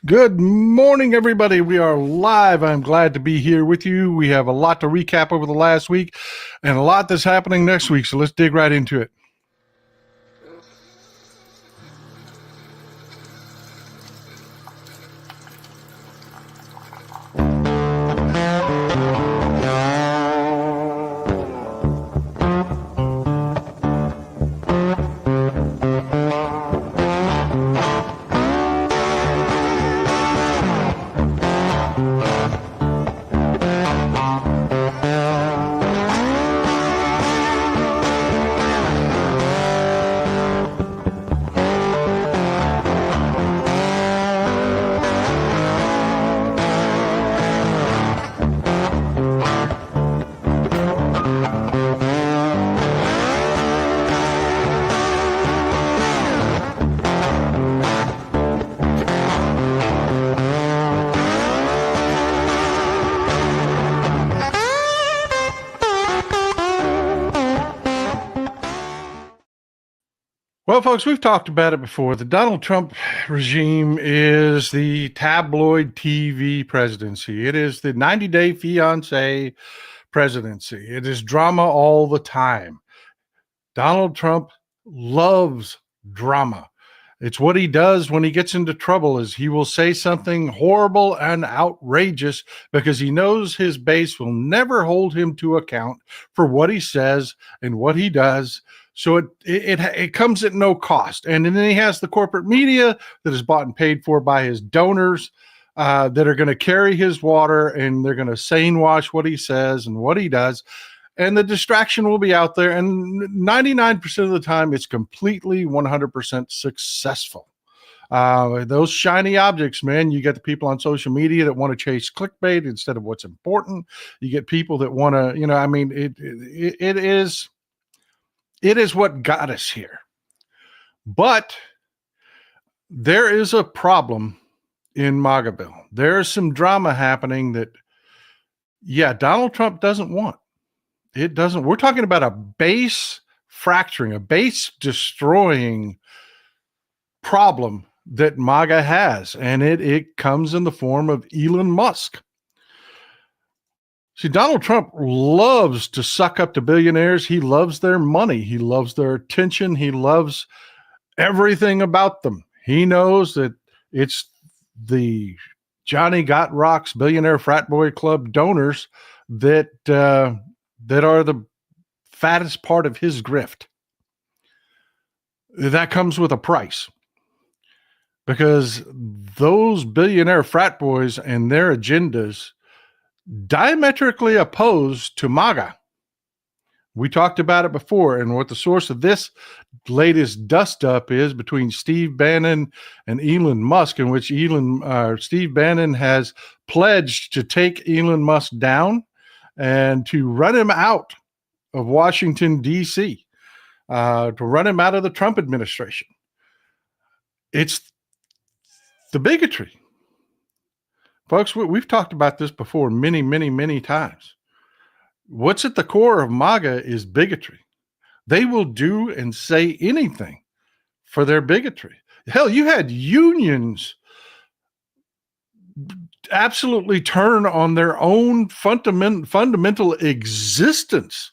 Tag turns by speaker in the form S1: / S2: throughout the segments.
S1: Good morning, everybody. We are live. I'm glad to be here with you. We have a lot to recap over the last week and a lot that's happening next week. So let's dig right into it. Well, folks, we've talked about it before. The Donald Trump regime is the tabloid TV presidency. It is the 90-day fiancé presidency. It is drama all the time. Donald Trump loves drama. It's what he does when he gets into trouble is he will say something horrible and outrageous because he knows his base will never hold him to account for what he says and what he does. So it comes at no cost. And then he has the corporate media that is bought and paid for by his donors that are going to carry his water, and they're going to sane wash what he says and what he does. And the distraction will be out there. And 99% of the time, it's completely 100% successful. Those shiny objects, man, you get the people on social media that want to chase clickbait instead of what's important. You get people that want to, it is what got us here. But there is a problem in MAGAville. There's some drama happening that, Donald Trump doesn't want. It doesn't. We're talking about a base fracturing, a base destroying problem that MAGA has, and it comes in the form of Elon Musk. See, Donald Trump loves to suck up to billionaires. He loves their money. He loves their attention. He loves everything about them. He knows that it's the Johnny Got Rocks Billionaire Frat Boy Club donors that are the fattest part of his grift. That comes with a price, because those billionaire frat boys and their agendas diametrically opposed to MAGA. We talked about it before, and what the source of this latest dust up is between Steve Bannon and Elon Musk, in which Steve Bannon has pledged to take Elon Musk down and to run him out of Washington, D.C., to run him out of the Trump administration. It's the bigotry. Folks, we've talked about this before many, many, many times. What's at the core of MAGA is bigotry. They will do and say anything for their bigotry. Hell, you had unions absolutely turn on their own fundamental existence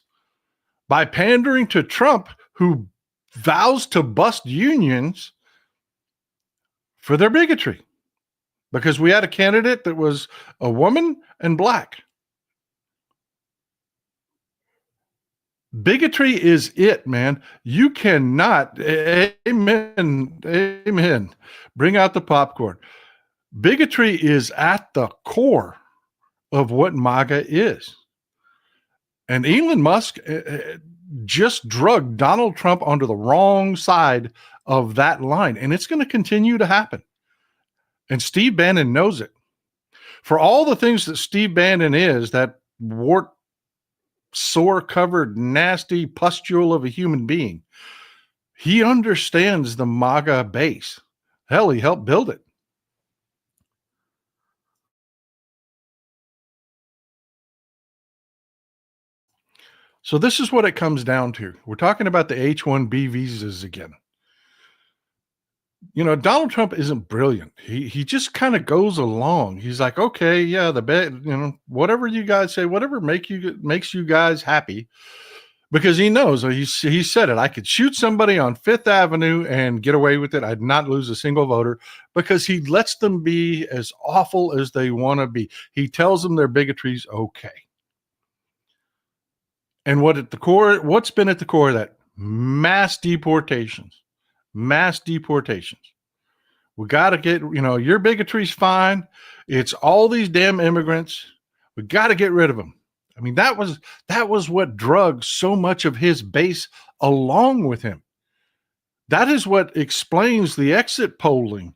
S1: by pandering to Trump, who vows to bust unions for their bigotry, because we had a candidate that was a woman and black. Bigotry is it, man. You cannot, amen, bring out the popcorn. Bigotry is at the core of what MAGA is. And Elon Musk just drugged Donald Trump onto the wrong side of that line. And it's going to continue to happen. And Steve Bannon knows it. For all the things that Steve Bannon is, that wart, sore-covered, nasty pustule of a human being, he understands the MAGA base. Hell, he helped build it. So this is what it comes down to. We're talking about the H-1B visas again. Donald Trump isn't brilliant. He just kind of goes along. He's like, okay, yeah, the bed, whatever you guys say, whatever makes you guys happy, because he knows he said it. I could shoot somebody on Fifth Avenue and get away with it. I'd not lose a single voter, because he lets them be as awful as they want to be. He tells them their bigotry's okay. And what's been at the core of that? Mass deportations. Mass deportations. We got to get, your bigotry's fine. It's all these damn immigrants. We got to get rid of them. I mean, that was what drug so much of his base along with him. That is what explains the exit polling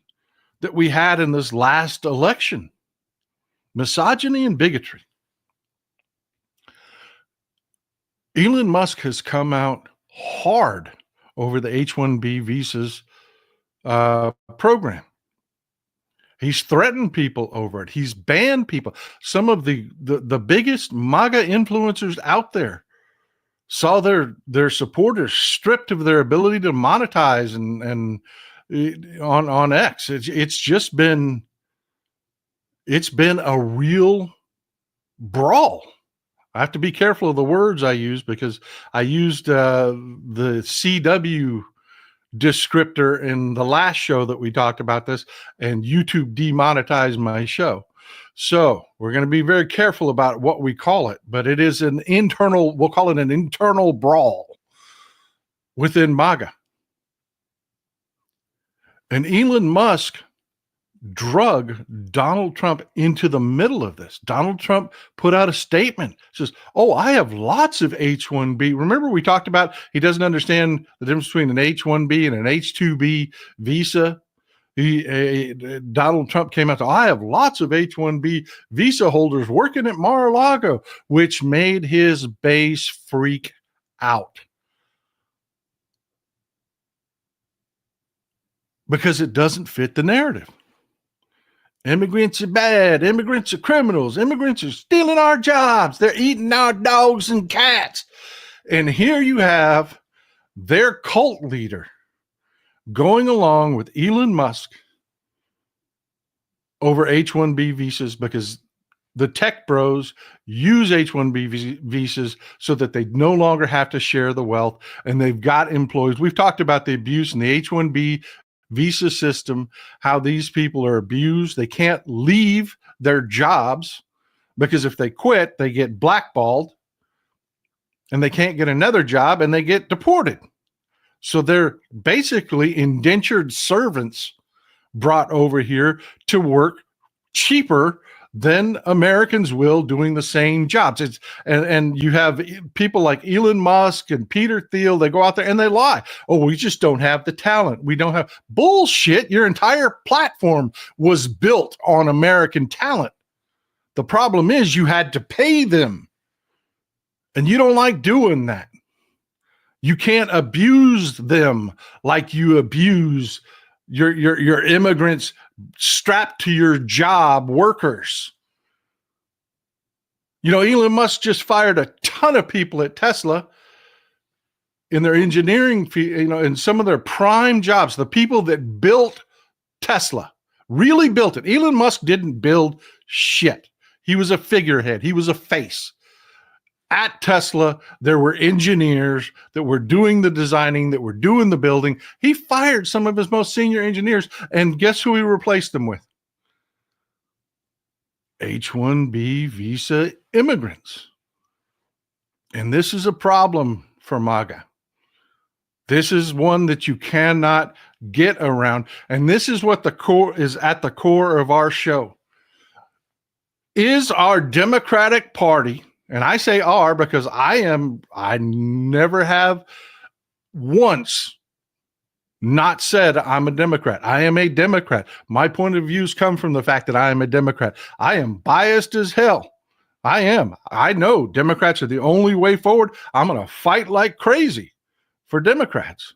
S1: that we had in this last election. Misogyny and bigotry. Elon Musk has come out hard over the H-1B visas program. He's threatened people over it. He's banned people. Some of the biggest MAGA influencers out there saw their supporters stripped of their ability to monetize and on X. It's been a real brawl. I have to be careful of the words I use, because I used the CW descriptor in the last show that we talked about this, and YouTube demonetized my show. So we're going to be very careful about what we call it, but it is we'll call it an internal brawl within MAGA. And Elon Musk drug Donald Trump into the middle of this. Donald Trump put out a statement, says, oh, I have lots of H-1B. Remember, we talked about he doesn't understand the difference between an H-1B and an H-2B visa. Donald Trump came out to, I have lots of H-1B visa holders working at Mar-a-Lago, which made his base freak out. Because it doesn't fit the narrative. Immigrants are bad. Immigrants are criminals. Immigrants are stealing our jobs. They're eating our dogs and cats. And here you have their cult leader going along with Elon Musk over H-1B visas, because the tech bros use H-1B visas so that they no longer have to share the wealth, and they've got employees. We've talked about the abuse in the H-1B visa system, how these people are abused. They can't leave their jobs, because if they quit, they get blackballed and they can't get another job and they get deported. So they're basically indentured servants brought over here to work cheaper than Americans will doing the same jobs. And you have people like Elon Musk and Peter Thiel. They go out there and they lie. Oh, we just don't have the talent. We don't have bullshit. Your entire platform was built on American talent. The problem is you had to pay them, and you don't like doing that. You can't abuse them like you abuse your immigrants strapped to your job workers. Elon Musk just fired a ton of people at Tesla in their engineering, in some of their prime jobs. The people that built Tesla, really built it. Elon Musk didn't build shit. He was a figurehead. He was a face. At Tesla, there were engineers that were doing the designing, that were doing the building. He fired some of his most senior engineers, and guess who he replaced them with? H-1B visa immigrants. And this is a problem for MAGA. This is one that you cannot get around. And this is what is at the core of our show. Is our Democratic Party, and I say "are" because I never have once not said I'm a Democrat. I am a Democrat. My point of views come from the fact that I am a Democrat. I am biased as hell. I am. I know Democrats are the only way forward. I'm going to fight like crazy for Democrats.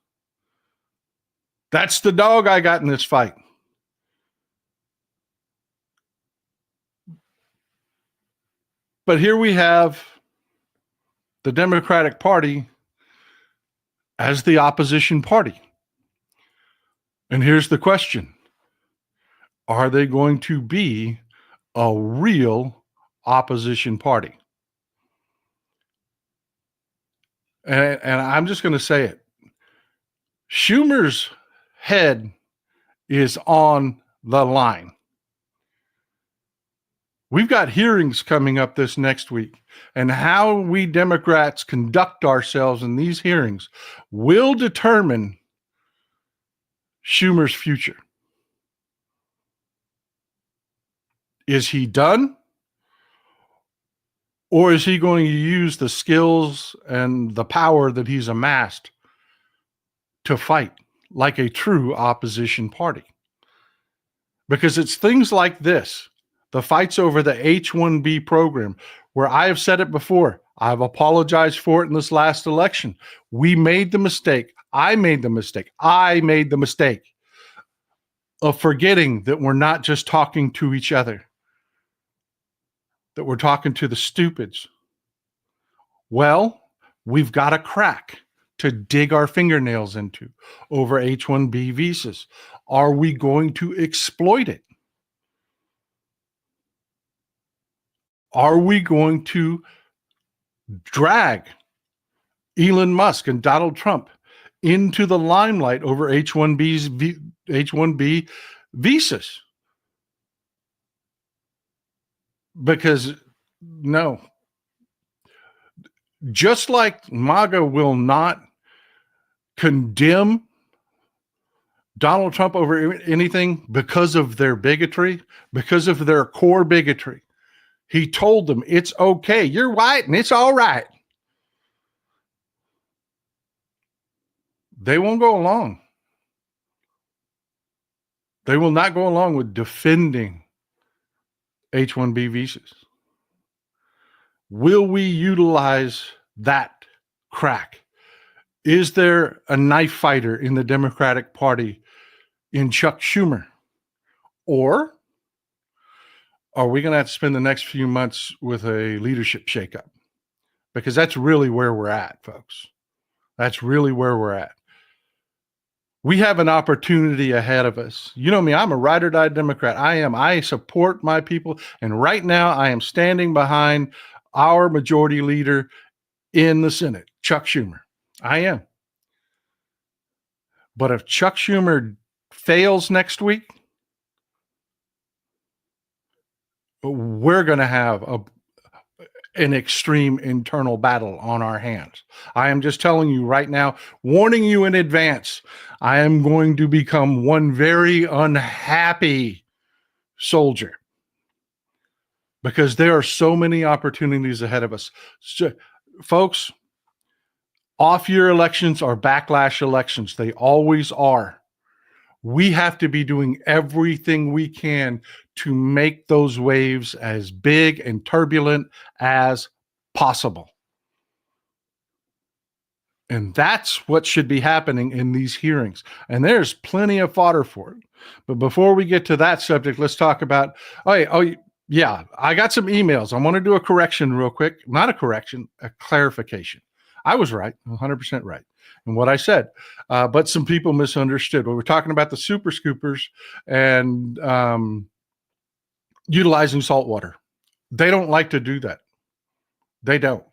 S1: That's the dog I got in this fight. But here we have the Democratic Party as the opposition party. And here's the question. Are they going to be a real opposition party? And I'm just going to say it. Schumer's head is on the line. We've got hearings coming up this next week, and how we Democrats conduct ourselves in these hearings will determine Schumer's future. Is he done? Or is he going to use the skills and the power that he's amassed to fight like a true opposition party? Because it's things like this, the fights over the H-1B program, where I have said it before. I've apologized for it in this last election. We made the mistake. I made the mistake of forgetting that we're not just talking to each other, that we're talking to the stupids. Well, we've got a crack to dig our fingernails into over H-1B visas. Are we going to exploit it? Are we going to drag Elon Musk and Donald Trump into the limelight over H-1B visas? Because no, just like MAGA will not condemn Donald Trump over anything because of their bigotry, because of their core bigotry. He told them, it's okay. You're white and it's all right. They won't go along. They will not go along with defending H-1B visas. Will we utilize that crack? Is there a knife fighter in the Democratic Party in Chuck Schumer? Or are we going to have to spend the next few months with a leadership shakeup? Because that's really where we're at, folks. That's really where we're at. We have an opportunity ahead of us. You know me, I'm a ride or die Democrat. I support my people. And right now I am standing behind our majority leader in the Senate, Chuck Schumer. I am. But if Chuck Schumer fails next week, we're going to have an extreme internal battle on our hands. I am just telling you right now, warning you in advance, I am going to become one very unhappy soldier because there are so many opportunities ahead of us. So, folks, off-year elections are backlash elections. They always are. We have to be doing everything we can to make those waves as big and turbulent as possible. And that's what should be happening in these hearings. And there's plenty of fodder for it. But before we get to that subject, let's talk about, yeah, I got some emails. I want to do a correction real quick. Not a correction, a clarification. I was right, 100% right in what I said. But some people misunderstood. We were talking about the super scoopers and utilizing salt water. They don't like to do that. They don't.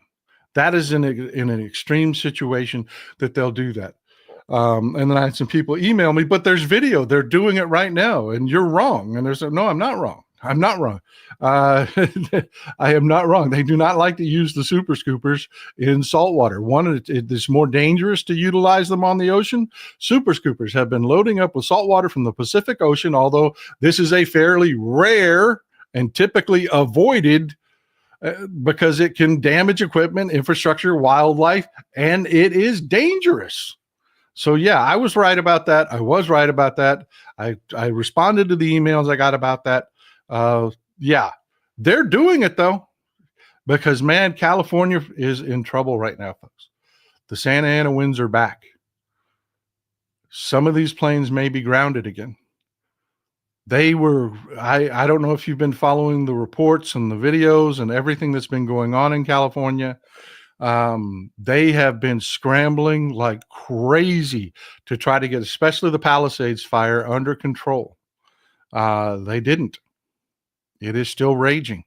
S1: That is in an extreme situation that they'll do that. And then I had some people email me, but there's video. They're doing it right now, and you're wrong. And there's no, I'm not wrong. I'm not wrong. I am not wrong. They do not like to use the super scoopers in saltwater. One, it's more dangerous to utilize them on the ocean. Super scoopers have been loading up with saltwater from the Pacific Ocean, although this is a fairly rare and typically avoided because it can damage equipment, infrastructure, wildlife, and it is dangerous. So yeah, I was right about that. I was right about that. I responded to the emails I got about that. Yeah, they're doing it though, because man, California is in trouble right now, folks. The Santa Ana winds are back. Some of these planes may be grounded again. They were, I don't know if you've been following the reports and the videos and everything that's been going on in California. They have been scrambling like crazy to try to get, especially the Palisades fire, under control. They didn't. It is still raging,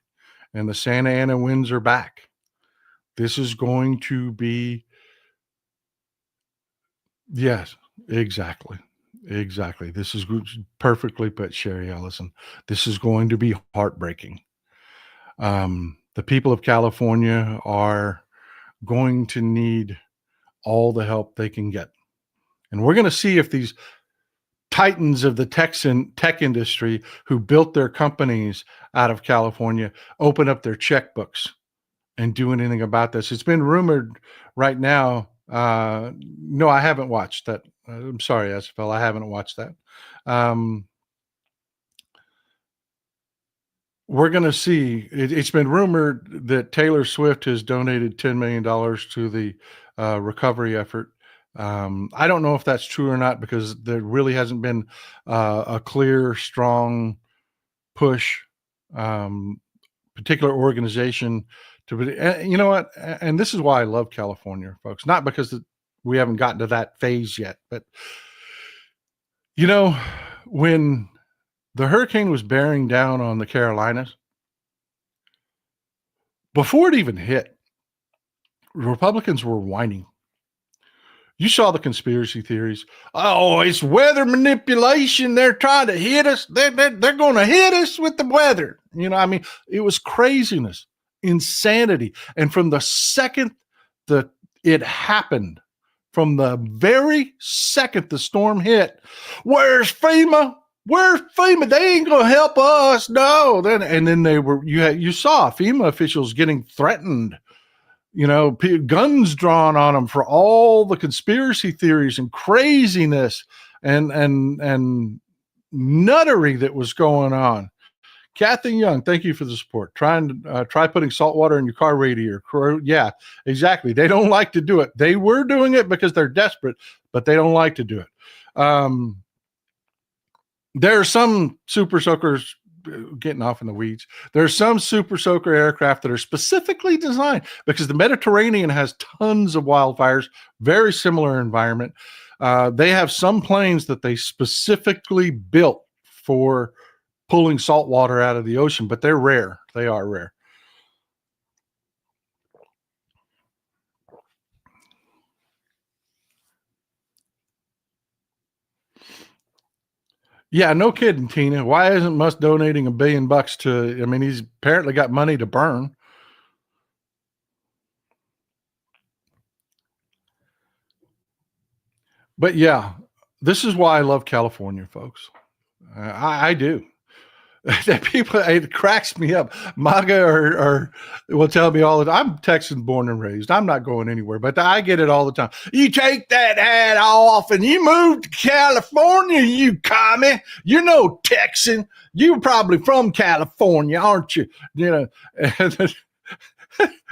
S1: and the Santa Ana winds are back. This is going to be, yes, exactly. Exactly. This is perfectly put, Sherry Ellison. This is going to be heartbreaking. The people of California are going to need all the help they can get. And we're going to see if these titans of the tech industry who built their companies out of California open up their checkbooks and do anything about this. It's been rumored right now. No, I haven't watched that. I'm sorry, SFL, I haven't watched that. We're going to see. It's been rumored that Taylor Swift has donated $10 million to the recovery effort. I don't know if that's true or not, because there really hasn't been a clear, strong push, particular organization to, you know what? And this is why I love California, folks, not because we haven't gotten to that phase yet, but when the hurricane was bearing down on the Carolinas, before it even hit, Republicans were whining. You saw the conspiracy theories. Oh, it's weather manipulation. They're trying to hit us. They're going to hit us with the weather. It was craziness, insanity. And from the second that it happened, from the very second the storm hit, where's FEMA? Where's FEMA? They ain't going to help us. No. Then you saw FEMA officials getting threatened, guns drawn on them for all the conspiracy theories and craziness and nuttery that was going on. Kathy Young, thank you for the support. Try putting salt water in your car radiator. Yeah, exactly. They don't like to do it. They were doing it because they're desperate, but they don't like to do it. There are some super soakers, getting off in the weeds. There's some super soaker aircraft that are specifically designed, because the Mediterranean has tons of wildfires, very similar environment. They have some planes that they specifically built for pulling salt water out of the ocean, but they're rare. They are rare. Yeah, no kidding, Tina. Why isn't Musk donating $1 billion to? He's apparently got money to burn. But yeah, this is why I love California, folks. I do. That people, it cracks me up. MAGA will tell me all the time. I'm Texan born and raised. I'm not going anywhere, but I get it all the time. You take that hat off and you move to California, you commie. You're no Texan. You're probably from California, aren't you?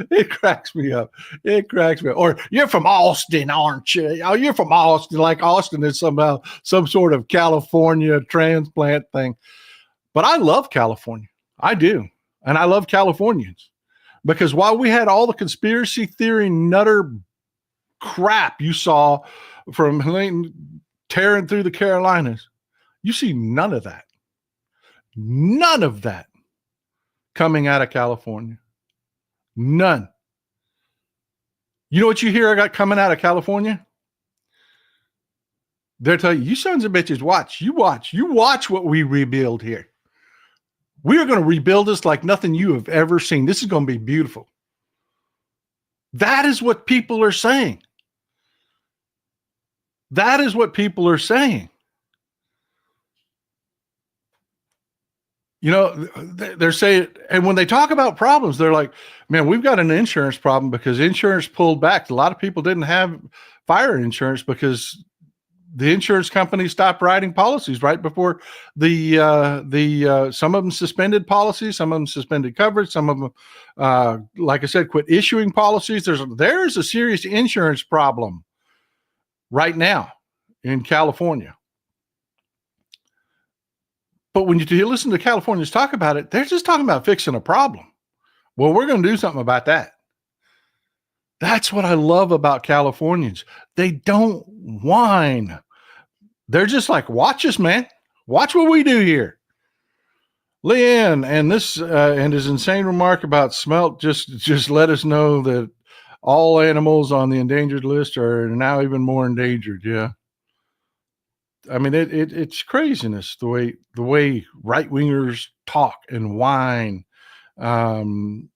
S1: It cracks me up. It cracks me up. Or you're from Austin, aren't you? Oh, you're from Austin, like Austin is somehow some sort of California transplant thing. But I love California. I do. And I love Californians, because while we had all the conspiracy theory nutter crap you saw from tearing through the Carolinas, you see none of that. None of that coming out of California. None. You know what you hear I got coming out of California? They're telling you sons of bitches, watch. You watch what we rebuild here. We are going to rebuild this like nothing you have ever seen. This is going to be beautiful. That is what people are saying. That is what people are saying. They're saying, and when they talk about problems, they're like, man, we've got an insurance problem because insurance pulled back. A lot of people didn't have fire insurance because the insurance companies stopped writing policies right before some of them suspended policies, some of them suspended coverage, some of them, like I said, quit issuing policies. There's a serious insurance problem right now in California. But when you listen to Californians talk about it, they're just talking about fixing a problem. Well, we're going to do something about that. That's what I love about Californians. They don't whine. They're just like, watch us, man. Watch what we do here. Leanne, and this and his insane remark about smelt just let us know that all animals on the endangered list are now even more endangered. Yeah, I mean it's craziness the way right wingers talk and whine. And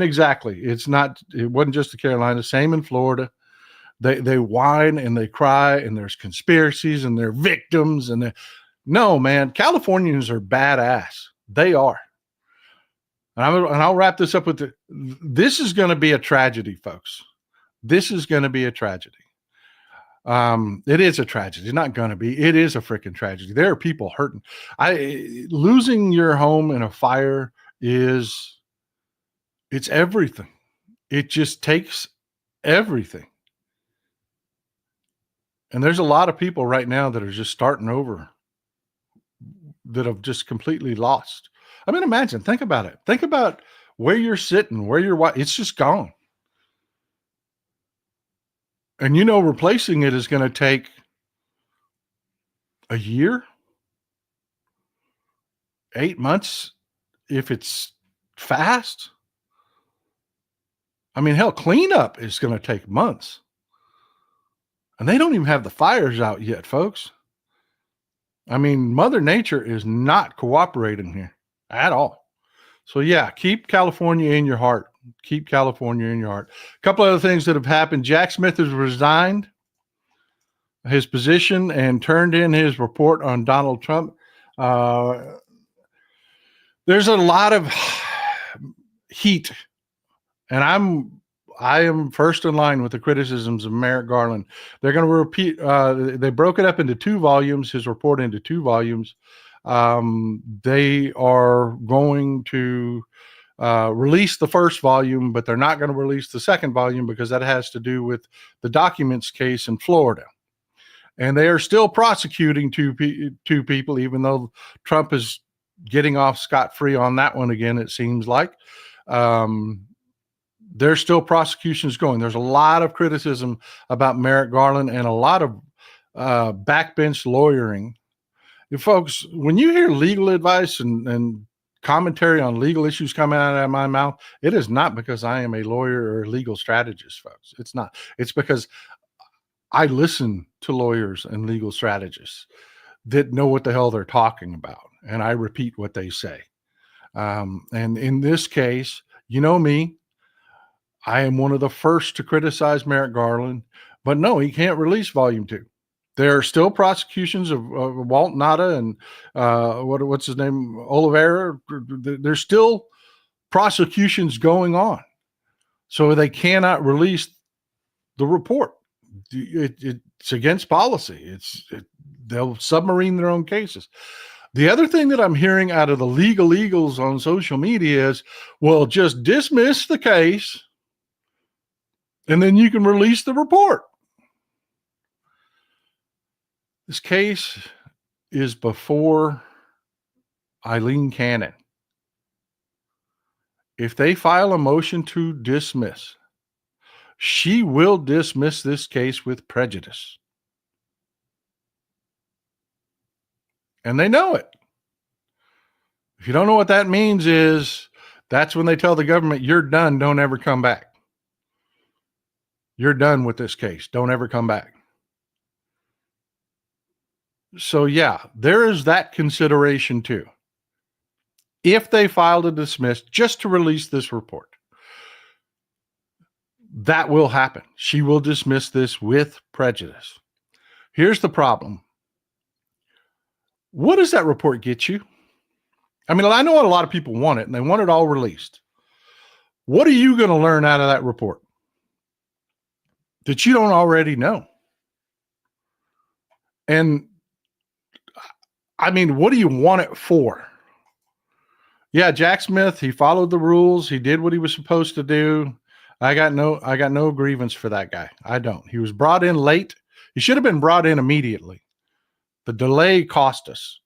S1: exactly, it wasn't just the Carolinas. Same in Florida. They whine and they cry and there's conspiracies and they're victims no, man, Californians are badass. They are. And I'll wrap this up with this is going to be a tragedy, folks. This is going to be a tragedy. It is a tragedy. It's not going to be. It is a freaking tragedy. There are people hurting. Losing your home in a fire it's everything. It just takes everything. And there's a lot of people right now that are just starting over that have just completely lost. I mean, imagine, think about it. Think about where you're sitting, where you're, it's just gone. And replacing it is going to take a year, 8 months, if it's fast. I mean, hell, cleanup is going to take months. And they don't even have the fires out yet, folks. I mean, Mother Nature is not cooperating here at all. So yeah, keep California in your heart. Keep California in your heart. A couple other things that have happened. Jack Smith has resigned his position and turned in his report on Donald Trump. There's a lot of heat, and I am first in line with the criticisms of Merrick Garland. They're going to repeat. They broke it up into 2 volumes. His report into 2 volumes. They are going to release the first volume, but they're not going to release the second volume because that has to do with the documents case in Florida. And they are still prosecuting two people, even though Trump is getting off scot-free on that one again, it seems like. There's still prosecutions going. There's a lot of criticism about Merrick Garland and a lot of backbench lawyering. Folks, when you hear legal advice and commentary on legal issues coming out of my mouth, it is not because I am a lawyer or a legal strategist, folks. It's not. It's because I listen to lawyers and legal strategists that know what the hell they're talking about, and I repeat what they say. And in this case, you know me, I am one of the first to criticize Merrick Garland, but no, he can't release Volume 2. There are still prosecutions of Walt Nada and what's his name, Oliveira. There's still prosecutions going on, so they cannot release the report. It's against policy. They'll submarine their own cases. The other thing that I'm hearing out of the legal eagles on social media is, well, just dismiss the case and then you can release the report. This case is before Eileen Cannon. If they file a motion to dismiss, she will dismiss this case with prejudice. And they know it. If you don't know what that means is, that's when they tell the government, you're done, don't ever come back. You're done with this case. Don't ever come back. So yeah, there is that consideration too. If they file to dismiss just to release this report, that will happen. She will dismiss this with prejudice. Here's the problem. What does that report get you? I mean, I know a lot of people want it and they want it all released. What are you going to learn out of that report that you don't already know? And I mean, what do you want it for? Yeah, Jack Smith, he followed the rules. He did what he was supposed to do. I got no grievance for that guy. I don't. He was brought in late. He should have been brought in immediately. The delay cost us.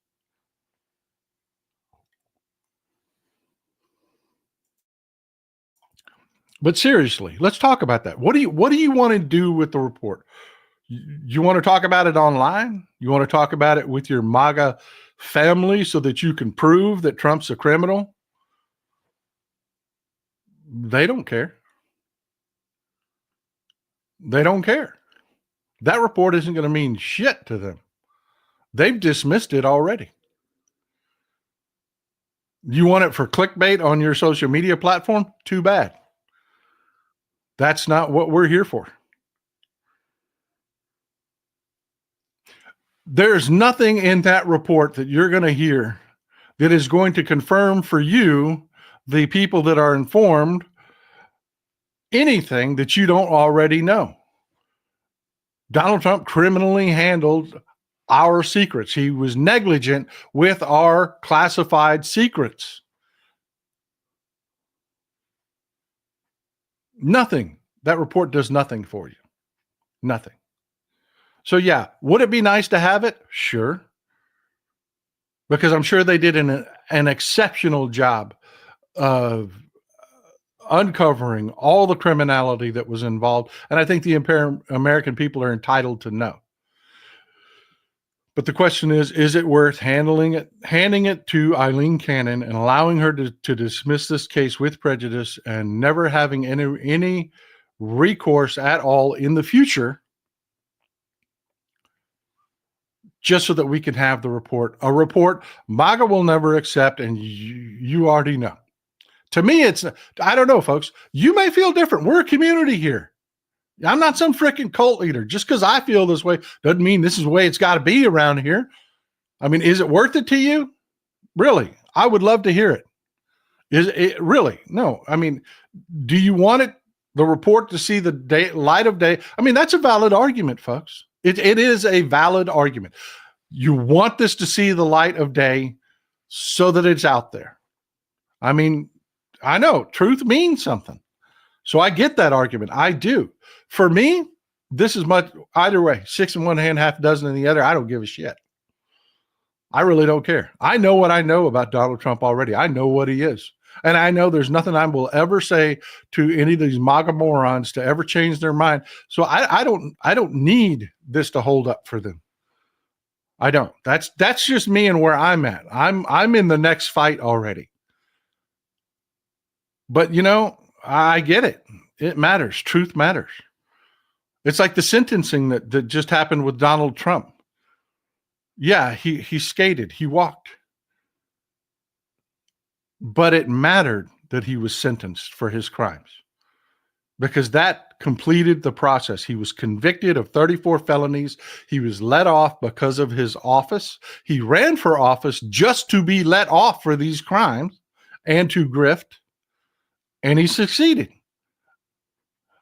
S1: But seriously, let's talk about that. What do you want to do with the report? You want to talk about it online? You want to talk about it with your MAGA family so that you can prove that Trump's a criminal? They don't care. They don't care. That report isn't going to mean shit to them. They've dismissed it already. You want it for clickbait on your social media platform? Too bad. That's not what we're here for. There's nothing in that report that you're going to hear that is going to confirm for you, the people that are informed, anything that you don't already know. Donald Trump criminally handled our secrets. He was negligent with our classified secrets. Nothing. That report does nothing for you. Nothing. So yeah, would it be nice to have it? Sure. Because I'm sure they did an exceptional job of uncovering all the criminality that was involved. And I think the American people are entitled to know. But the question is it worth handing it to Eileen Cannon and allowing her to dismiss this case with prejudice and never having any recourse at all in the future, just so that we can have the report, a report MAGA will never accept, and you already know. To me, I don't know, folks. You may feel different. We're a community here. I'm not some freaking cult leader. Just because I feel this way doesn't mean this is the way it's got to be around here. I mean, is it worth it to you? Really? I would love to hear it. Is it really? No. I mean, do you want the report to see the light of day? I mean, that's a valid argument, folks. It is a valid argument. You want this to see the light of day so that it's out there. I mean, I know truth means something. So I get that argument. I do. For me, this is much either way, 6 in one hand, half a dozen in the other. I don't give a shit. I really don't care. I know what I know about Donald Trump already. I know what he is. And I know there's nothing I will ever say to any of these MAGA morons to ever change their mind. So I don't need this to hold up for them. I don't. That's just me and where I'm at. I'm in the next fight already. But I get it. It matters. Truth matters. It's like the sentencing that just happened with Donald Trump. Yeah, he skated, he walked. But it mattered that he was sentenced for his crimes because that completed the process. He was convicted of 34 felonies. He was let off because of his office. He ran for office just to be let off for these crimes and to grift, and he succeeded.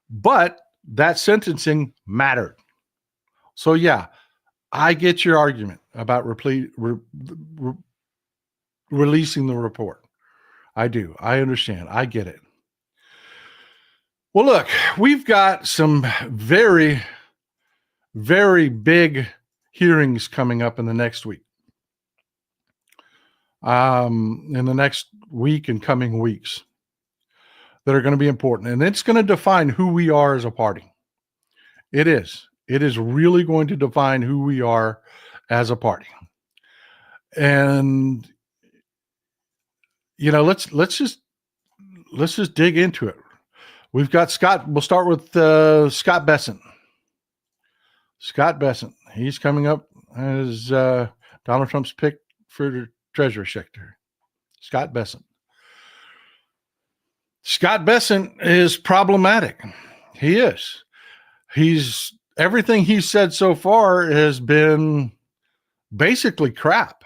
S1: But that sentencing mattered. So yeah, I get your argument about releasing the report. I do. I understand. I get it. Well, look, we've got some very, very big hearings coming up in the next week. In the next week and coming weeks that are going to be important. And it's going to define who we are as a party. It is. It is really going to define who we are as a party. And let's just dig into it. We've got Scott. We'll start with Scott Bessent. Scott Bessent. He's coming up as Donald Trump's pick for the Treasury Secretary. Scott Bessent. Scott Bessent is problematic. He is. Everything he's said so far has been basically crap.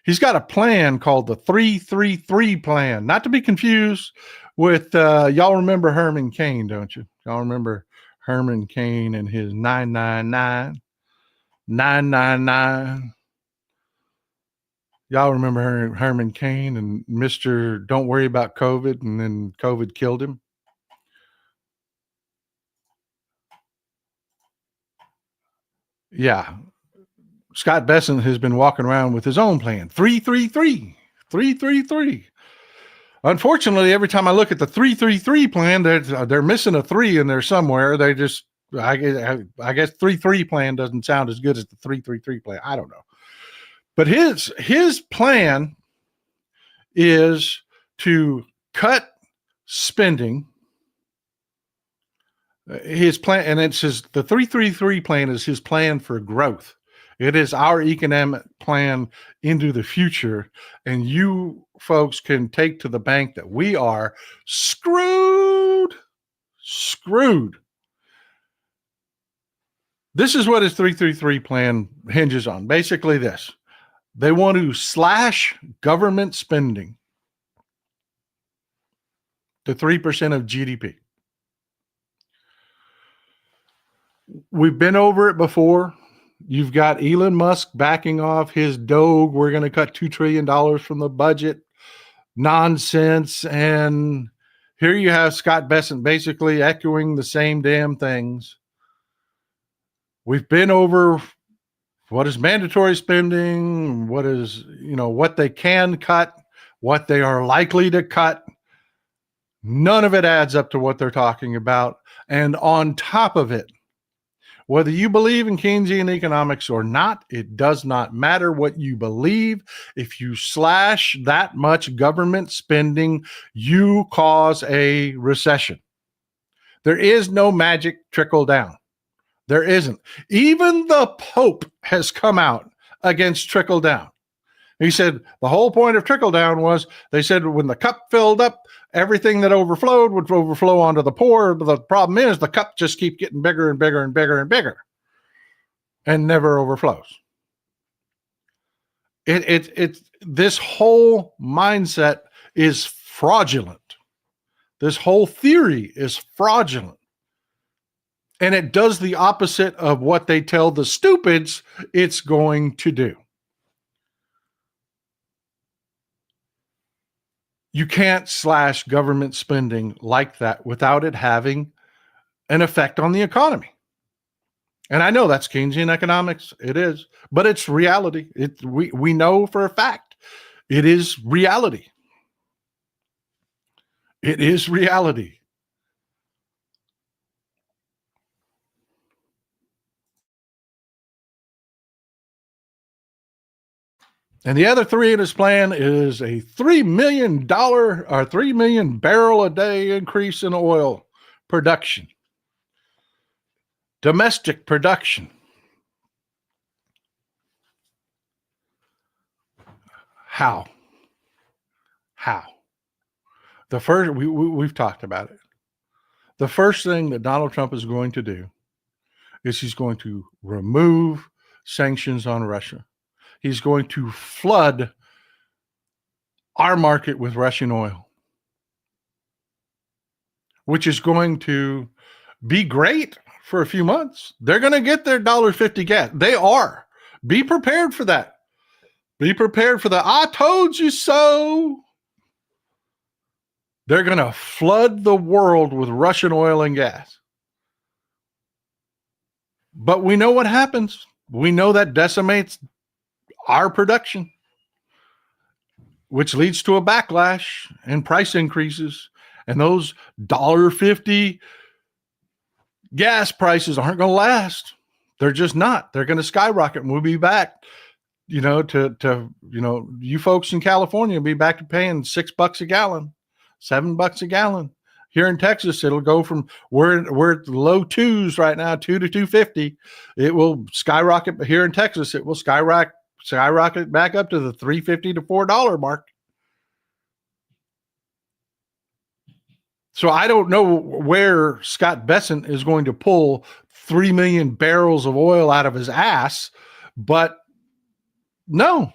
S1: He's got a plan called the 3-3-3 plan, not to be confused with, y'all remember Herman Cain, don't you? Y'all remember Herman Cain and his 999, 999. Y'all remember Herman Cain and Mr. Don't Worry About COVID, and then COVID killed him? Yeah. Scott Bessent has been walking around with his own plan. 3-3-3. 3-3-3. Unfortunately, every time I look at the 3-3-3 plan, they're missing a 3 in there somewhere. They just, I guess 3-3 plan doesn't sound as good as the 3-3-3 plan. I don't know. But his plan is to cut spending. His plan, and it says the 3-3-3 plan is his plan for growth. It is our economic plan into the future. And you folks can take to the bank that we are screwed. This is what his 3-3-3 plan hinges on. Basically this. They want to slash government spending to 3% of GDP. We've been over it before. You've got Elon Musk backing off his Doge. We're going to cut $2 trillion from the budget. Nonsense. And here you have Scott Bessent basically echoing the same damn things. We've been over what is mandatory spending, what is, what they can cut, what they are likely to cut. None of it adds up to what they're talking about. And on top of it, whether you believe in Keynesian economics or not, it does not matter what you believe. If you slash that much government spending, you cause a recession. There is no magic trickle down. There isn't. Even the Pope has come out against trickle down. He said the whole point of trickle down was, they said when the cup filled up, everything that overflowed would overflow onto the poor. The problem is the cup just keeps getting bigger and bigger and bigger and bigger and never overflows. This whole mindset is fraudulent. This whole theory is fraudulent. And it does the opposite of what they tell the stupids it's going to do. You can't slash government spending like that without it having an effect on the economy. And I know that's Keynesian economics. It is, but it's reality. We know for a fact it is reality. It is reality. And the other 3 in his plan is a $3 million or 3 million barrel a day increase in oil production. Domestic production. How? The first, we've talked about it. The first thing that Donald Trump is going to do is he's going to remove sanctions on Russia. He's going to flood our market with Russian oil, which is going to be great for a few months. They're going to get their $1.50 gas. They are. Be prepared for that. Be prepared for the "I told you so." They're going to flood the world with Russian oil and gas. But we know what happens. We know that decimates our production, which leads to a backlash and price increases. And those $1.50 gas prices aren't going to last. They're just not. They're going to skyrocket. And we'll be back, you folks in California will be back to paying $6 a gallon, $7 a gallon. Here in Texas, it'll go from we're at the low twos right now, $2 to $2.50. It will skyrocket. But here in Texas, it will skyrocket back up to the $3.50 to $4 mark. So I don't know where Scott Bessent is going to pull 3 million barrels of oil out of his ass, but no,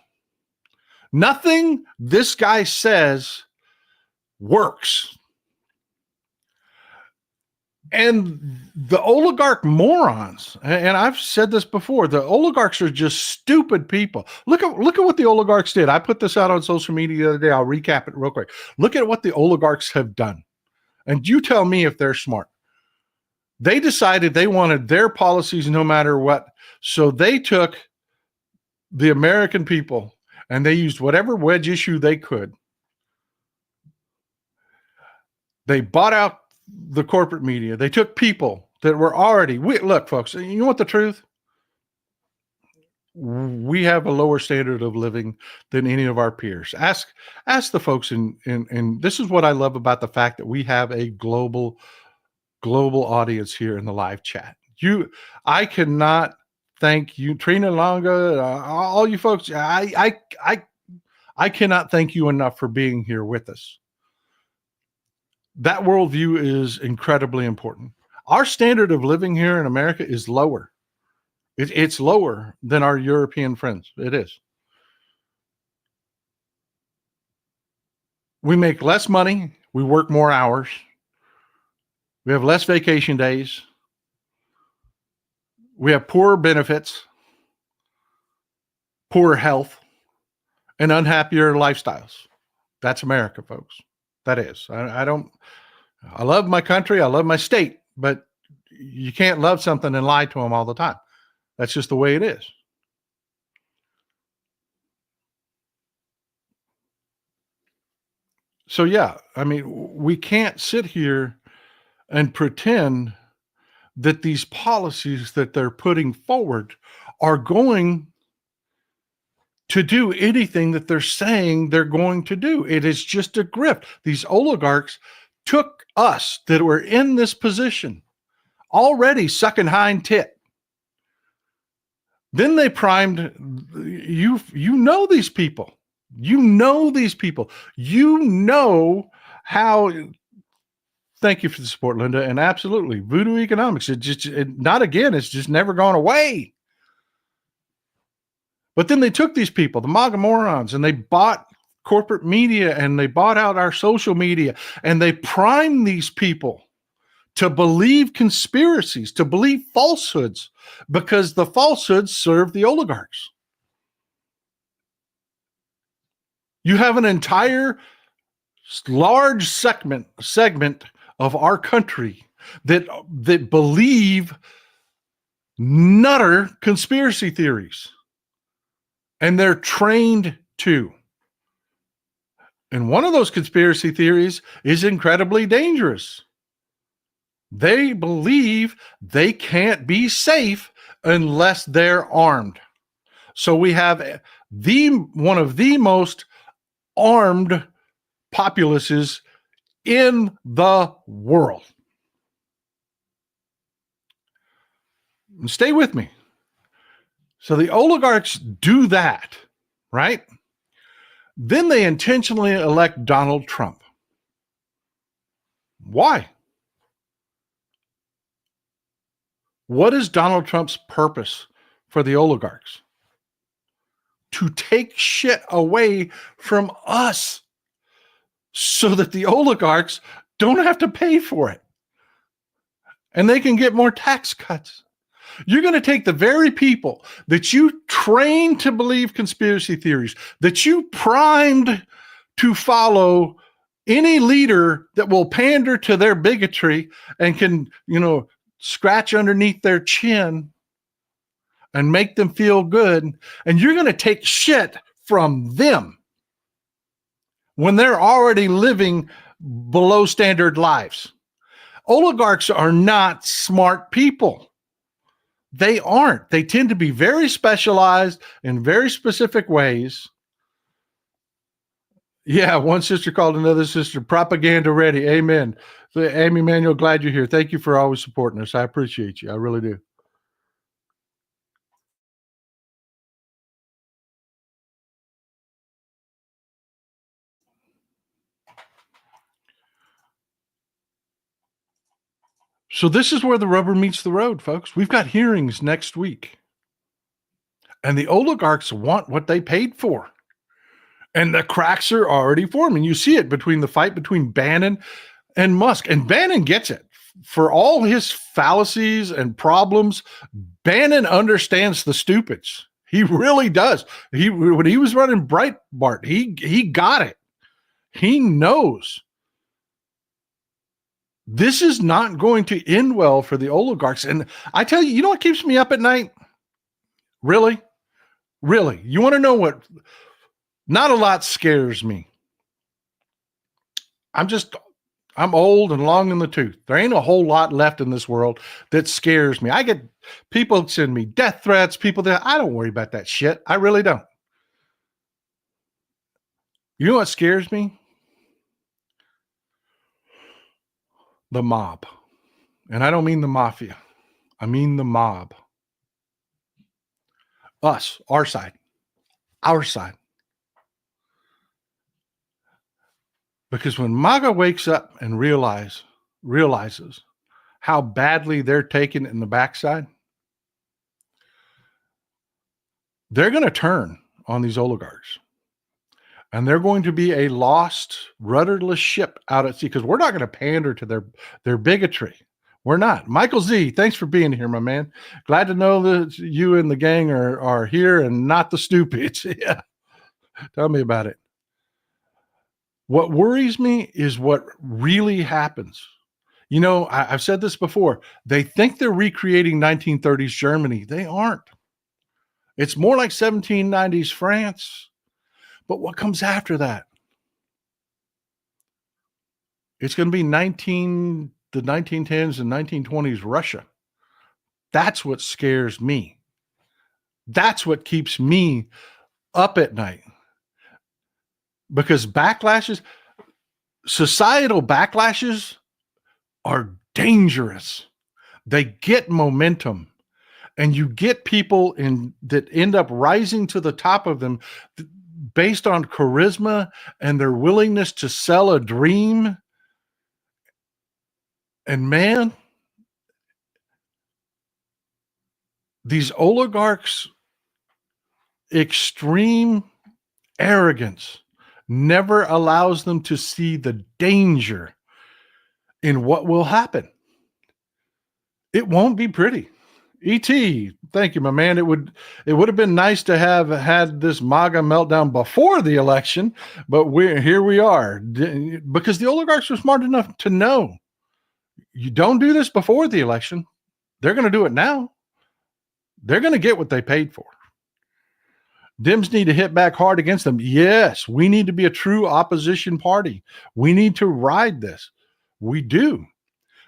S1: nothing this guy says works. And the oligarch morons, and I've said this before, the oligarchs are just stupid people. Look at what the oligarchs did. I put this out on social media the other day. I'll recap it real quick. Look at what the oligarchs have done. And you tell me if they're smart. They decided they wanted their policies no matter what. So they took the American people and they used whatever wedge issue they could They bought out the corporate media. They took people that were already, look, folks, you want the truth? We have a lower standard of living than any of our peers. Ask the folks in this is what I love about the fact that we have a global audience here in the live chat. I cannot thank you, Trina Longa, all you folks. I cannot thank you enough for being here with us. That worldview is incredibly important. Our standard of living here in America is lower. It's lower than our European friends. It is. We make less money. We work more hours. We have less vacation days. We have poorer benefits, poorer health, and unhappier lifestyles. That's America, folks. That is. I love my country. I love my state, but you can't love something and lie to them all the time. That's just the way it is. So, yeah, I mean, we can't sit here and pretend that these policies that they're putting forward are going to do anything that they're saying they're going to do. It is just a grift. These oligarchs took us that were in this position already sucking hind tit. Then they primed you. You know these people. You know these people. You know how. Thank you for the support, Linda. And absolutely, voodoo economics. It's just never gone away. But then they took these people, the MAGA morons, and they bought corporate media and they bought out our social media and they primed these people to believe conspiracies, to believe falsehoods, because the falsehoods serve the oligarchs. You have an entire large segment of our country that believe nutter conspiracy theories. And they're trained to. And one of those conspiracy theories is incredibly dangerous. They believe they can't be safe unless they're armed. So we have one of the most armed populaces in the world. And stay with me. So the oligarchs do that, right? Then they intentionally elect Donald Trump. Why? What is Donald Trump's purpose for the oligarchs? To take shit away from us so that the oligarchs don't have to pay for it. And they can get more tax cuts. You're going to take the very people that you trained to believe conspiracy theories, that you primed to follow any leader that will pander to their bigotry and can, scratch underneath their chin and make them feel good. And you're going to take shit from them when they're already living below standard lives. Oligarchs are not smart people. They aren't. They tend to be very specialized in very specific ways. Yeah, one sister called another sister propaganda ready. Amen. So, Amy Manuel, glad you're here. Thank you for always supporting us. I appreciate you. I really do. So this is where the rubber meets the road, folks. We've got hearings next week. And the oligarchs want what they paid for. And the cracks are already forming. You see it between the fight between Bannon and Musk. And Bannon gets it. For all his fallacies and problems, Bannon understands the stupids. He really does. When he was running Breitbart, he got it. He knows. This is not going to end well for the oligarchs. And I tell you, you know what keeps me up at night? Really? Really? You want to know what? Not a lot scares me. I'm old and long in the tooth. There ain't a whole lot left in this world that scares me. I get people send me death threats, people that I don't worry about that shit. I really don't. You know what scares me? The mob. And I don't mean the mafia. I mean the mob. Us, our side, our side. Because when MAGA wakes up and realizes how badly they're taken in the backside, they're going to turn on these oligarchs. And they're going to be a lost, rudderless ship out at sea because we're not going to pander to their bigotry. We're not. Michael Z, thanks for being here, my man. Glad to know that you and the gang are here and not the stupids. Yeah. Tell me about it. What worries me is what really happens. You know, I've said this before. They think they're recreating 1930s Germany. They aren't. It's more like 1790s France. But what comes after that? It's going to be the 1910s and 1920s Russia. That's what scares me. That's what keeps me up at night. Because societal backlashes are dangerous. They get momentum. And you get people that end up rising to the top of them based on charisma and their willingness to sell a dream. And man, these oligarchs' extreme arrogance never allows them to see the danger in what will happen. It won't be pretty. E.T., thank you, my man. It would have been nice to have had this MAGA meltdown before the election, but here we are because the oligarchs were smart enough to know you don't do this before the election. They're going to do it now. They're going to get what they paid for. Dems need to hit back hard against them. Yes, we need to be a true opposition party. We need to ride this. We do.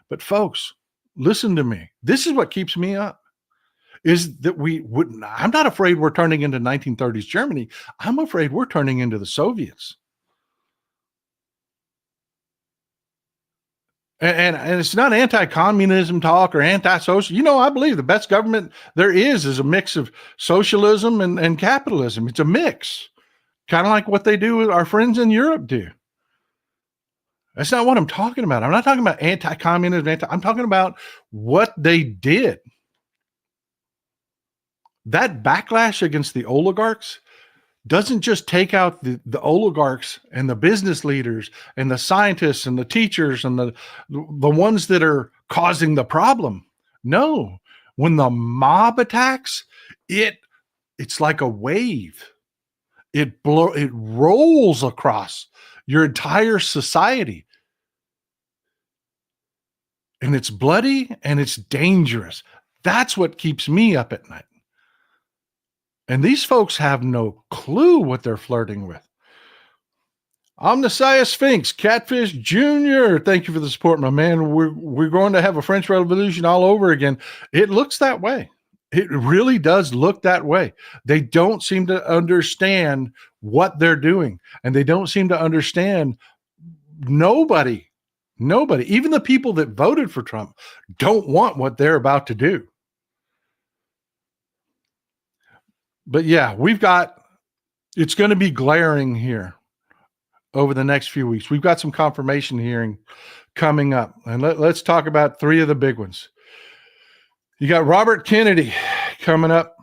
S1: But folks, listen to me. This is what keeps me up. Is that I'm not afraid we're turning into 1930s Germany. I'm afraid we're turning into the Soviets. And it's not anti-communism talk or anti-social. You know, I believe the best government there is a mix of socialism and capitalism. It's a mix, kind of like what they do with our friends in Europe do. That's not what I'm talking about. I'm not talking about anti-communism. I'm talking about what they did. That backlash against the oligarchs doesn't just take out the oligarchs and the business leaders and the scientists and the teachers and the ones that are causing the problem. No, when the mob attacks, it's like a wave. It rolls across your entire society. And it's bloody and it's dangerous. That's what keeps me up at night. And these folks have no clue what they're flirting with. Omnissiah Sphinx, Catfish Jr., thank you for the support, my man. We're going to have a French Revolution all over again. It looks that way. It really does look that way. They don't seem to understand what they're doing. And they don't seem to understand nobody, even the people that voted for Trump, don't want what they're about to do. But yeah, it's going to be glaring here over the next few weeks. We've got some confirmation hearing coming up. And let's talk about three of the big ones. You got Robert Kennedy coming up.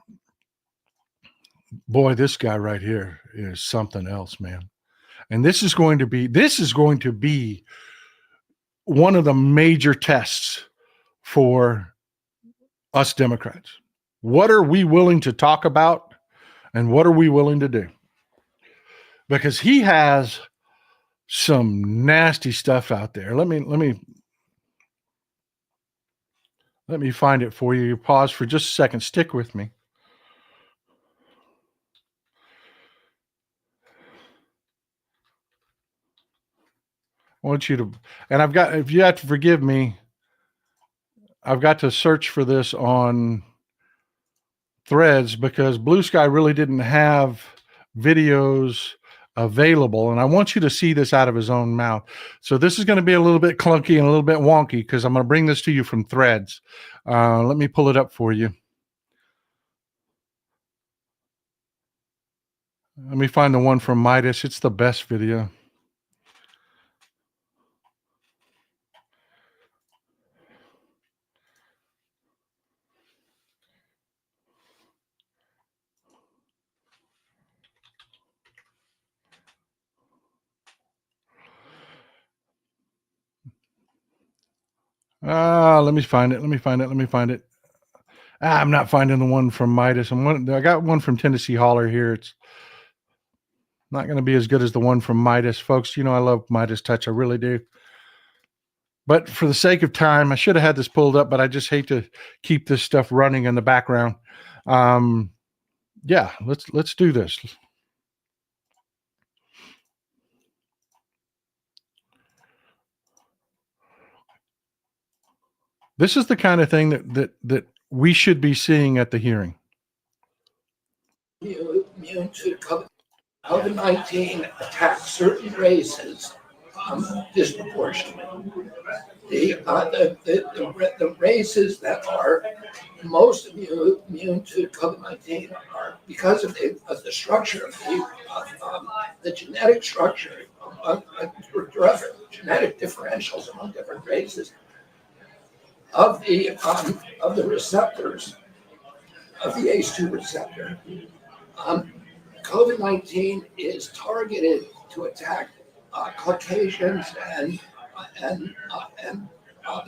S1: Boy, this guy right here is something else, man. And this is going to be one of the major tests for us Democrats. What are we willing to talk about and what are we willing to do? Because he has some nasty stuff out there. Let me find it for you. Pause for just a second. Stick with me. I want you to, and I've got, if you have to forgive me, I've got to search for this on Threads because Blue Sky really didn't have videos available. And I want you to see this out of his own mouth. So this is going to be a little bit clunky and a little bit wonky because I'm going to bring this to you from Threads. Let me pull it up for you. Let me find the one from Midas. It's the best video. Let me find it. Let me find it. Let me find it. I'm not finding the one from Midas. I got one from Tennessee Holler here. It's not going to be as good as the one from Midas, folks. You know I love Midas Touch. I really do. But for the sake of time, I should have had this pulled up, but I just hate to keep this stuff running in the background. Yeah, let's do this. This is the kind of thing that we should be seeing at the hearing.
S2: Immune to COVID-19 attacks certain races disproportionately. The races that are most immune to COVID-19 are because of the structure of the genetic structure, genetic differentials among different races of the receptors of the ACE2 receptor. COVID-19 is targeted to attack Caucasians and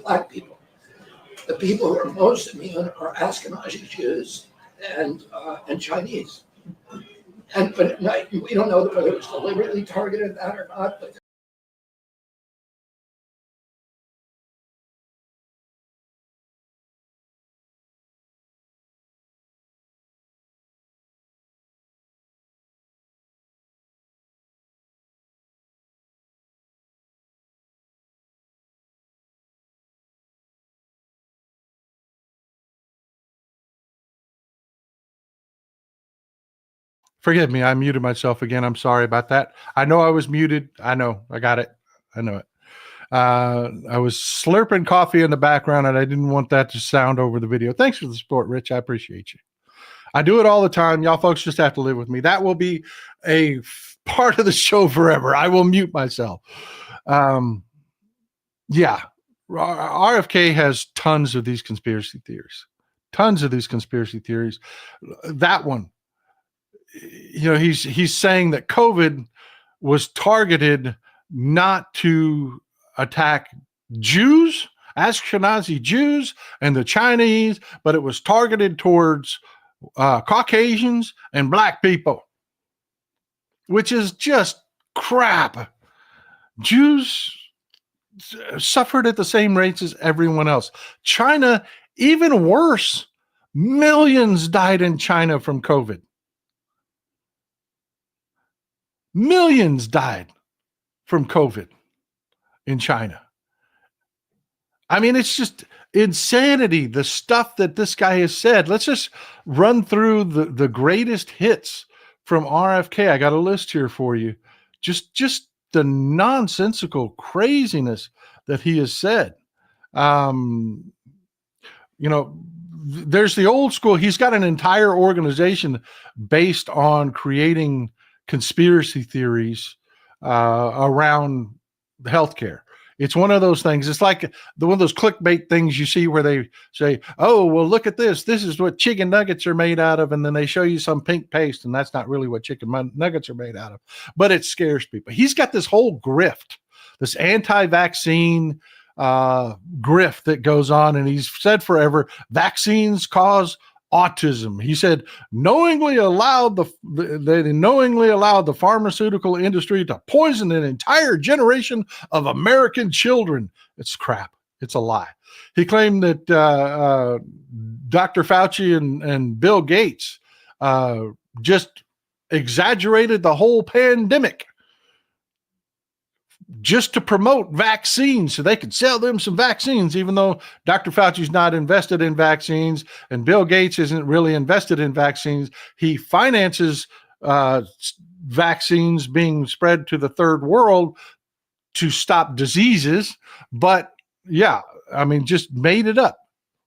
S2: Black people. The people who are most immune are Ashkenazi Jews and Chinese. But we don't know whether it was deliberately targeted that or not. But
S1: Forgive me, I muted myself again. I'm sorry about that. I know I was muted. I know. I got it. I know it. I was slurping coffee in the background and I didn't want that to sound over the video. Thanks for the support, Rich. I appreciate you. I do it all the time. Y'all folks just have to live with me. That will be a part of the show forever. I will mute myself. Yeah. RFK has tons of these conspiracy theories. Tons of these conspiracy theories. That one, you know, he's saying that COVID was targeted not to attack Jews, Ashkenazi Jews, and the Chinese, but it was targeted towards Caucasians and Black people, which is just crap. Jews suffered at the same rates as everyone else. China, even worse. Millions died in China from COVID. Millions died from COVID in China. I mean, it's just insanity, the stuff that this guy has said. Let's just run through the greatest hits from RFK. I got a list here for you. Just the nonsensical craziness that he has said. You know, there's the old school. He's got an entire organization based on creating conspiracy theories around healthcare. It's one of those things. It's like one of those clickbait things you see where they say, oh, well, look at this. This is what chicken nuggets are made out of. And then they show you some pink paste, and that's not really what chicken nuggets are made out of. But it scares people. He's got this whole grift, this anti-vaccine grift that goes on. And he's said forever, vaccines cause autism. He said they knowingly allowed the pharmaceutical industry to poison an entire generation of American children. It's crap. It's a lie. He claimed that Dr. Fauci and Bill Gates just exaggerated the whole pandemic. just to promote vaccines so they could sell them some vaccines, even though Dr. Fauci's not invested in vaccines and Bill Gates isn't really invested in vaccines. He finances vaccines being spread to the third world to stop diseases. But yeah, I mean, just made it up.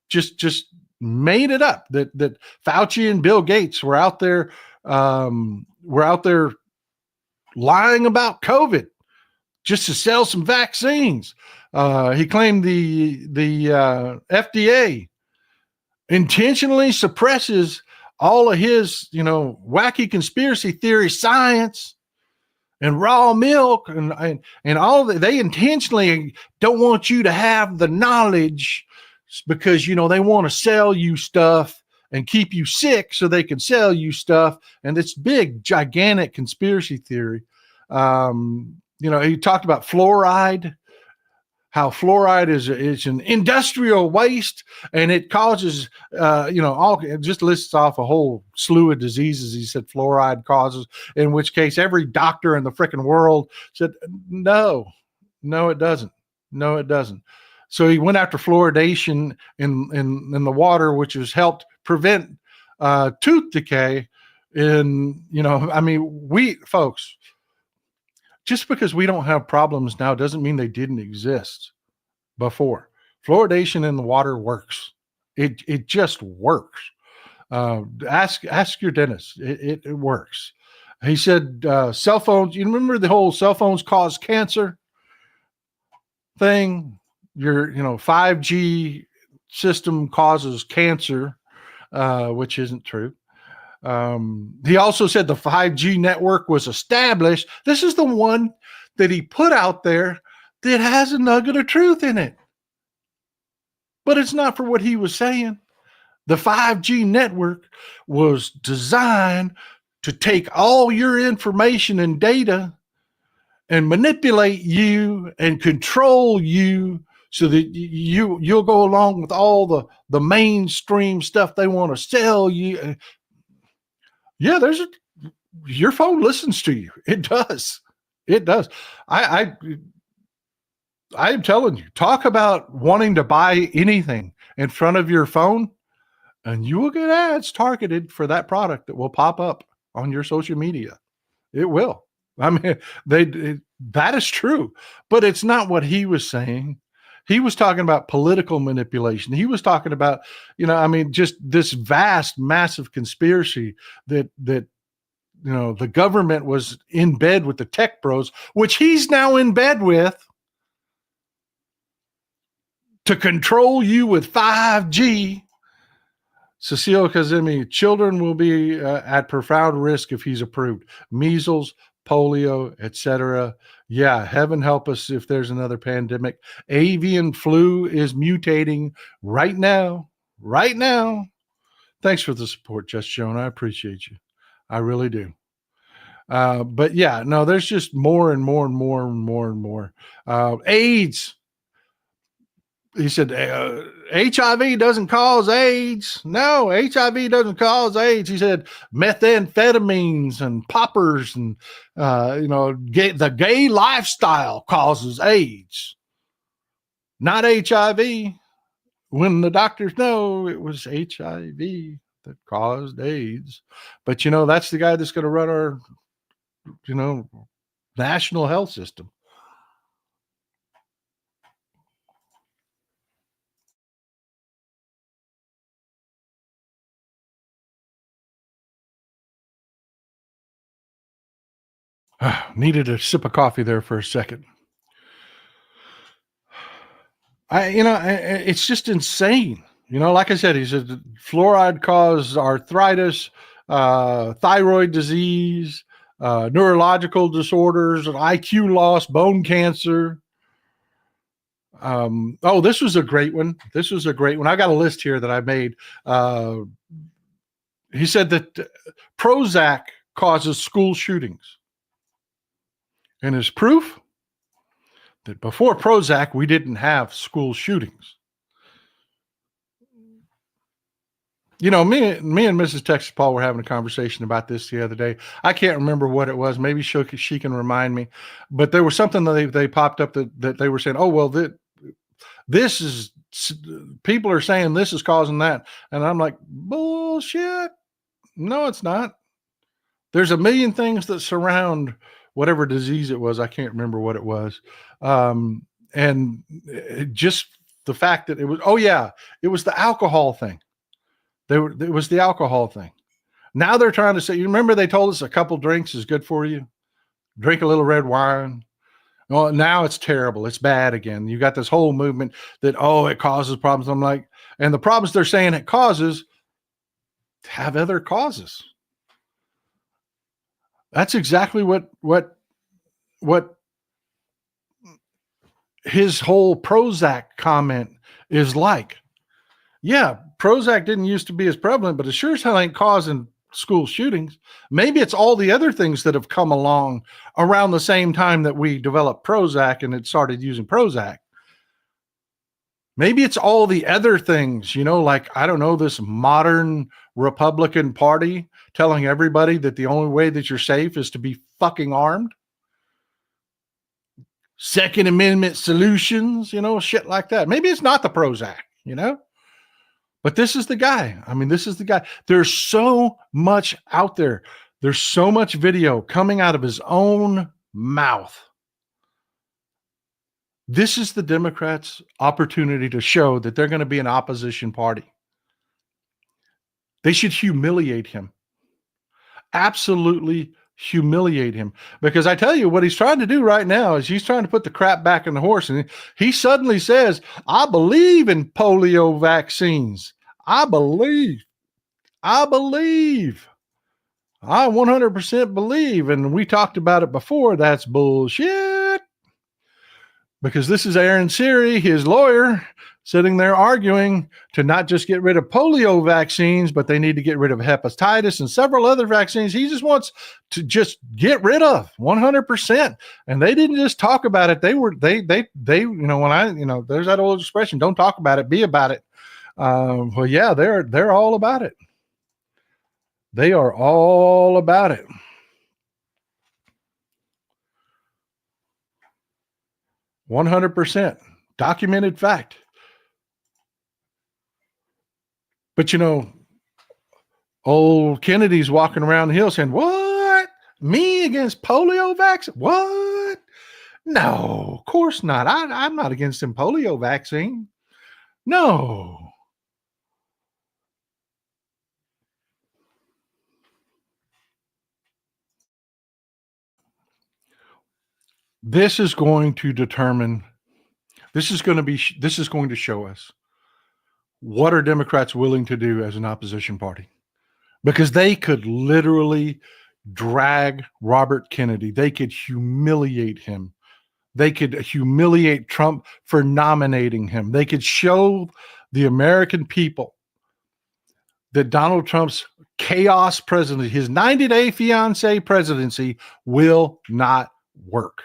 S1: Just made it up that Fauci and Bill Gates were out there lying about COVID just to sell some vaccines. He claimed the FDA intentionally suppresses all of his, wacky conspiracy theory science and raw milk and all that. They intentionally don't want you to have the knowledge because, they want to sell you stuff and keep you sick so they can sell you stuff. And it's big, gigantic conspiracy theory. He talked about fluoride, how fluoride is an industrial waste and it causes, it just lists off a whole slew of diseases. He said fluoride causes, in which case every doctor in the freaking world said, no, it doesn't. No, it doesn't. So he went after fluoridation in the water, which has helped prevent tooth decay. We folks, just because we don't have problems now doesn't mean they didn't exist before. Fluoridation in the water works. It just works. Ask your dentist. It works. He said cell phones. You remember the whole cell phones cause cancer thing? Your 5G system causes cancer, which isn't true. He also said the 5G network was established. This is the one that he put out there that has a nugget of truth in it. But it's not for what he was saying. The 5G network was designed to take all your information and data and manipulate you and control you so that you'll go along with all the mainstream stuff they want to sell you. Yeah, your phone listens to you. It does. It does. I'm telling you, talk about wanting to buy anything in front of your phone, and you will get ads targeted for that product that will pop up on your social media. It will. I mean, that is true, but it's not what he was saying. He was talking about political manipulation. He was talking about, just this vast, massive conspiracy that the government was in bed with the tech bros, which he's now in bed with, to control you with 5G. Cecile Kazemi, children will be at profound risk if he's approved. Measles, polio, etc. Yeah, heaven help us if there's another pandemic. Avian flu is mutating right now. Right now. Thanks for the support, Just Joan. I appreciate you. I really do. But yeah, no, there's just more and more and more and more and more. AIDS. He said, HIV doesn't cause AIDS. No, HIV doesn't cause AIDS. He said, methamphetamines and poppers and, the gay lifestyle causes AIDS, not HIV. When the doctors know it was HIV that caused AIDS. But, that's the guy that's going to run our, national health system. Needed a sip of coffee there for a second. It's just insane. Like I said, he said fluoride caused arthritis, thyroid disease, neurological disorders, IQ loss, bone cancer. This was a great one. I got a list here that I made. He said that Prozac causes school shootings. And his proof that before Prozac, we didn't have school shootings. Me and Mrs. Texas Paul were having a conversation about this the other day. I can't remember what it was. Maybe she can remind me. But there was something that they popped up that they were saying, oh, well, this is, people are saying this is causing that. And I'm like, bullshit. No, it's not. There's a million things that surround whatever disease it was. I can't remember what it was. And just the fact that it was, oh, yeah, it was the alcohol thing. It was the alcohol thing. Now they're trying to say, you remember they told us a couple drinks is good for you? Drink a little red wine. Well, now it's terrible. It's bad again. You got this whole movement that, oh, it causes problems. I'm like, and the problems they're saying it causes have other causes. That's exactly what his whole Prozac comment is like. Yeah, Prozac didn't used to be as prevalent, but it sure as hell ain't causing school shootings. Maybe it's all the other things that have come along around the same time that we developed Prozac and it started using Prozac. Maybe it's all the other things, like, I don't know, this modern Republican Party telling everybody that the only way that you're safe is to be fucking armed. Second Amendment solutions, shit like that. Maybe it's not the Prozac, But this is the guy. I mean, this is the guy. There's so much out there. There's so much video coming out of his own mouth. This is the Democrats' opportunity to show that they're going to be an opposition party. They should humiliate him. Absolutely humiliate him. Because I tell you, what he's trying to do right now is he's trying to put the crap back in the horse. And he suddenly says, I believe in polio vaccines. I believe. I 100% believe. And we talked about it before. That's bullshit. Because this is Aaron Siri, his lawyer, sitting there arguing to not just get rid of polio vaccines, but they need to get rid of hepatitis and several other vaccines. He just wants to just get rid of 100%. And they didn't just talk about it. They there's that old expression, don't talk about it, be about it. Well, yeah, they're all about it. They are all about it. %, documented fact. But old Kennedy's walking around the hill saying, what? Me against polio vaccine? What? No, of course not. I'm not against them polio vaccine. No. This is going to determine, this is going to show us what are Democrats willing to do as an opposition party. Because they could literally drag Robert Kennedy. They could humiliate him. They could humiliate Trump for nominating him. They could show the American people that Donald Trump's chaos presidency, his 90-day fiancé presidency, will not work.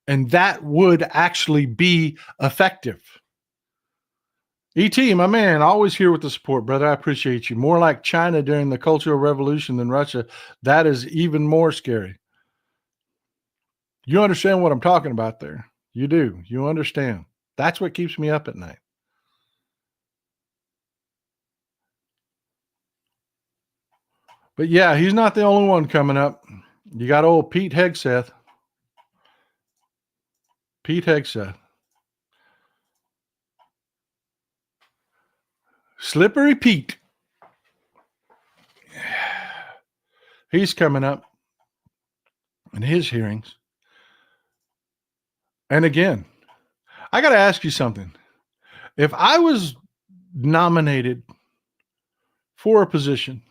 S1: And that would actually be effective. E.T., my man, always here with the support, brother. I appreciate you. More like China during the Cultural Revolution than Russia. That is even more scary. You understand what I'm talking about there. You do. You understand. That's what keeps me up at night. But yeah, he's not the only one coming up. You got old Pete Hegseth. Pete Hegseth. Slippery Pete. He's coming up in his hearings. And again, I got to ask you something. If I was nominated for a position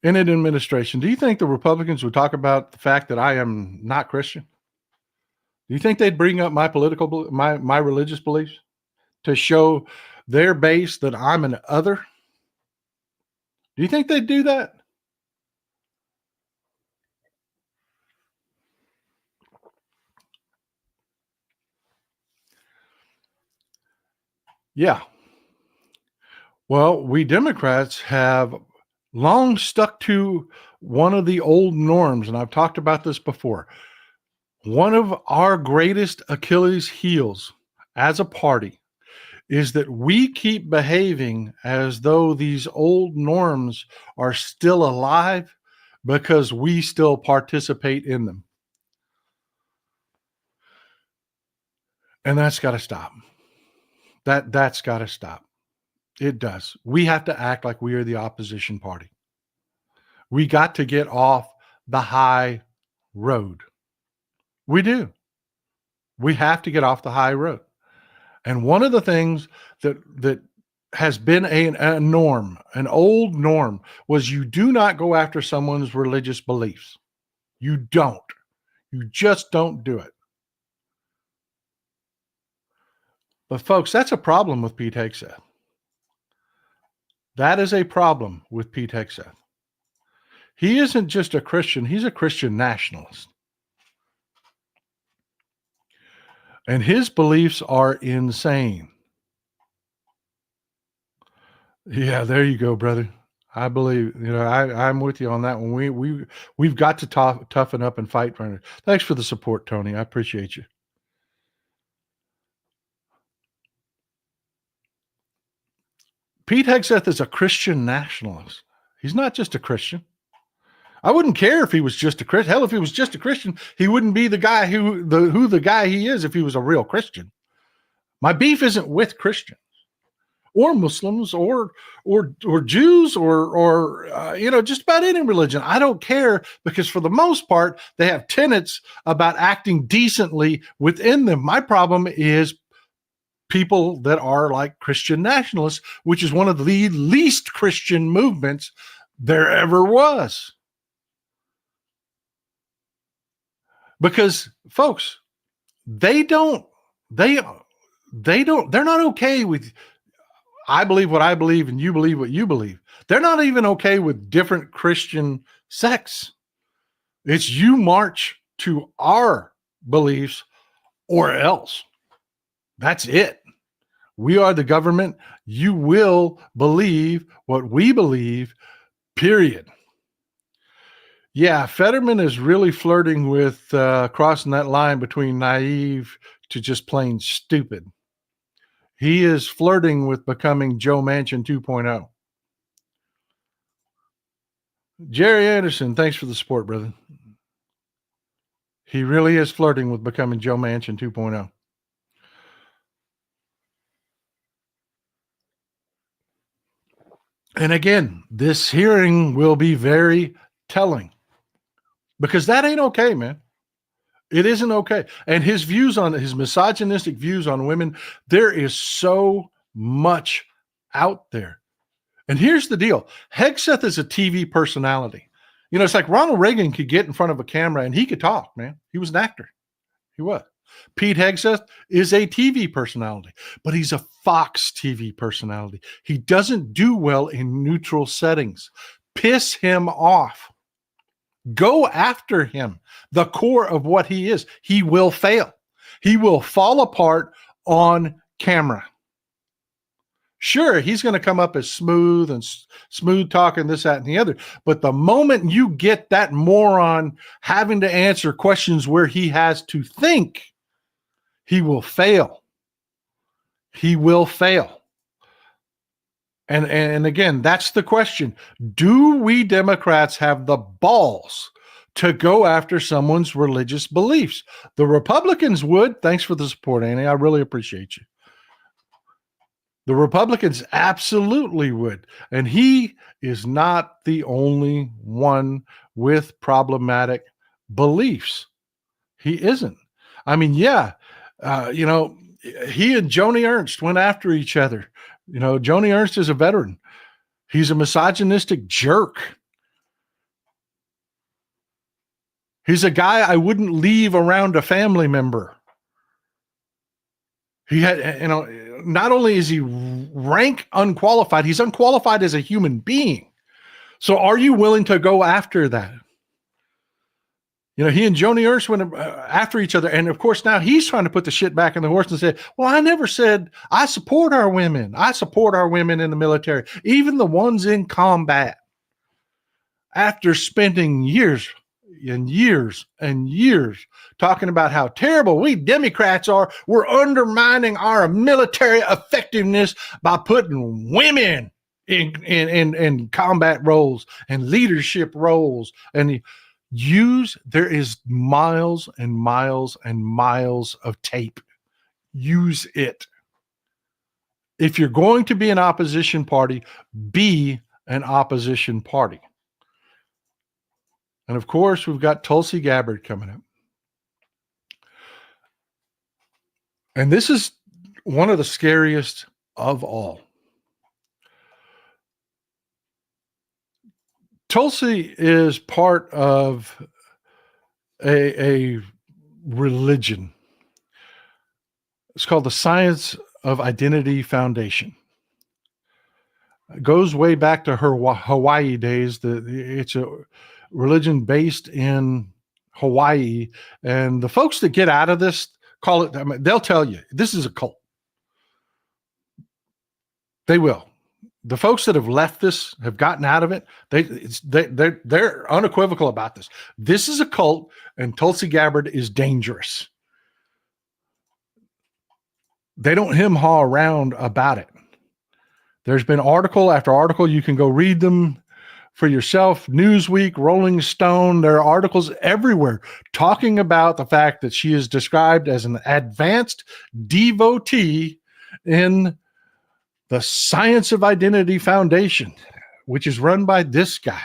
S1: in an administration, do you think the Republicans would talk about the fact that I am not Christian? Do you think they'd bring up my my religious beliefs to show their base that I'm an other? Do you think they'd do that? Yeah. Well, we Democrats have long stuck to one of the old norms, and I've talked about this before. One of our greatest Achilles heels as a party is that we keep behaving as though these old norms are still alive because we still participate in them. And that's got to stop. That's got to stop. It does. We have to act like we are the opposition party. We got to get off the high road. We do. We have to get off the high road. And one of the things that has been a norm, an old norm, was you do not go after someone's religious beliefs. You don't. You just don't do it. But folks, that's a problem with Pete Hegseth. That is a problem with Pete Hegseth. He isn't just a Christian, he's a Christian nationalist. And his beliefs are insane. Yeah, there you go, brother. I believe, I'm with you on that one. We've got to toughen up and fight for it. Thanks for the support, Tony. I appreciate you. Pete Hegseth is a Christian nationalist. He's not just a Christian. I wouldn't care if he was just a Christian. Hell, if he was just a Christian, he wouldn't be the guy who the guy he is if he was a real Christian. My beef isn't with Christians or Muslims or Jews or just about any religion. I don't care, because for the most part, they have tenets about acting decently within them. My problem is people that are like Christian nationalists, which is one of the least Christian movements there ever was. Because folks, they're not okay with, I believe what I believe and you believe what you believe. They're not even okay with different Christian sects. It's you march to our beliefs or else. That's it. We are the government. You will believe what we believe, period. Yeah, Fetterman is really flirting with crossing that line between naive to just plain stupid. He is flirting with becoming Joe Manchin 2.0. Jerry Anderson, thanks for the support, brother. He really is flirting with becoming Joe Manchin 2.0. And again, this hearing will be very telling, because that ain't okay, man. It isn't okay. And his misogynistic views on women, there is so much out there. And here's the deal. Hegseth is a TV personality. It's like Ronald Reagan could get in front of a camera and he could talk, man. He was an actor. He was. Pete Hegseth is a TV personality, but he's a Fox TV personality. He doesn't do well in neutral settings. Piss him off. Go after him. The core of what he is. He will fail. He will fall apart on camera. Sure, he's going to come up as smooth talking, this, that, and the other. But the moment you get that moron having to answer questions where he has to think, he will fail. He will fail. And again, that's the question. Do we Democrats have the balls to go after someone's religious beliefs? The Republicans would. Thanks for the support, Annie. I really appreciate you. The Republicans absolutely would. And he is not the only one with problematic beliefs. He isn't. I mean, yeah, he and Joni Ernst went after each other. Joni Ernst is a veteran. He's a misogynistic jerk. He's a guy I wouldn't leave around a family member. He had, not only is he rank unqualified, he's unqualified as a human being. So are you willing to go after that? He and Joni Ernst went after each other. And of course, now he's trying to put the shit back in the horse and say, well, I never said I support our women. I support our women in the military, even the ones in combat. After spending years and years and years talking about how terrible we Democrats are, we're undermining our military effectiveness by putting women in combat roles and leadership roles. And there is miles and miles and miles of tape. Use it. If you're going to be an opposition party, be an opposition party. And of course, we've got Tulsi Gabbard coming up. And this is one of the scariest of all. Tulsi is part of a religion. It's called the Science of Identity Foundation. It goes way back to her Hawaii days. It's a religion based in Hawaii. And the folks that get out of this call it, they'll tell you, this is a cult. They will. The folks that have left this, have gotten out of it, they're unequivocal about this. This is a cult, and Tulsi Gabbard is dangerous. They don't hem-haw around about it. There's been article after article. You can go read them for yourself. Newsweek, Rolling Stone, there are articles everywhere talking about the fact that she is described as an advanced devotee in the Science of Identity Foundation, which is run by this guy.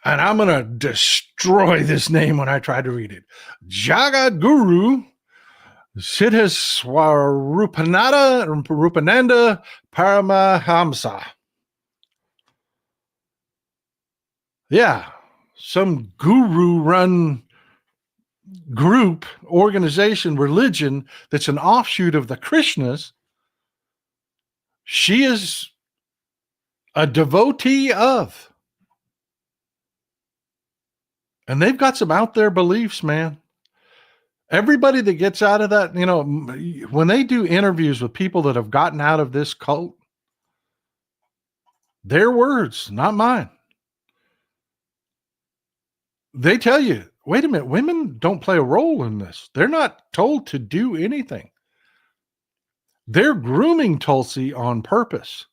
S1: And I'm going to destroy this name when I try to read it. Jagat Guru Rupananda Paramahamsa. Yeah, some guru-run group, organization, religion that's an offshoot of the Krishnas. She is a devotee of. And they've got some out there beliefs, man. Everybody that gets out of that, when they do interviews with people that have gotten out of this cult, their words, not mine. They tell you, wait a minute, women don't play a role in this. They're not told to do anything. They're grooming Tulsi on purpose.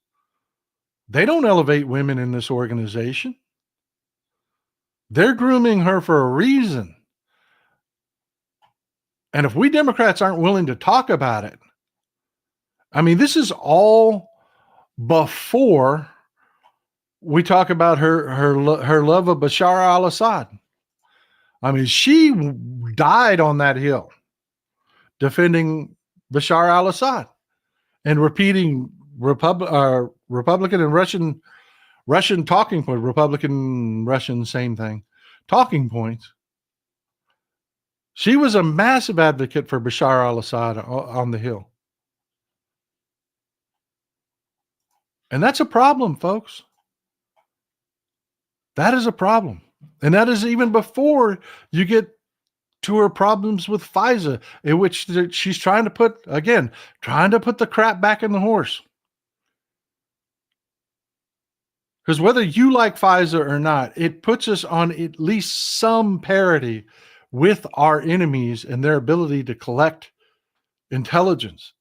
S1: They don't elevate women in this organization. They're grooming her for a reason. And if we Democrats aren't willing to talk about it, this is all before we talk about her love of Bashar al-Assad. She died on that hill defending Bashar al-Assad and repeating Republican and Russian talking point, Republican, Russian, same thing, talking points. She was a massive advocate for Bashar al-Assad on the Hill. And that's a problem, folks. That is a problem. And that is even before you get to her problems with FISA, in which she's trying to put the crap back in the horse. Because whether you like FISA or not, it puts us on at least some parity with our enemies and their ability to collect intelligence.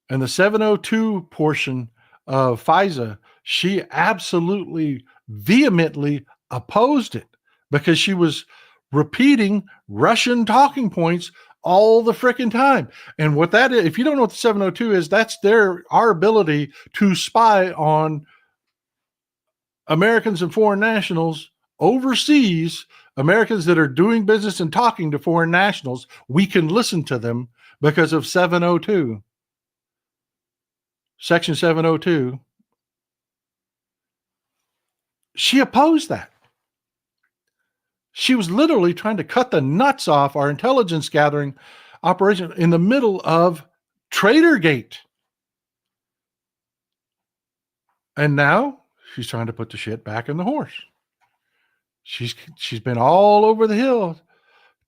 S1: And the 702 portion of FISA, she absolutely vehemently opposed it because she was repeating Russian talking points all the freaking time. And what that is, if you don't know what the 702 is, that's our ability to spy on Americans and foreign nationals overseas, Americans that are doing business and talking to foreign nationals. We can listen to them because of 702. Section 702. She opposed that. She was literally trying to cut the nuts off our intelligence gathering operation in the middle of Tradergate. And now she's trying to put the shit back in the horse. She's been all over the hill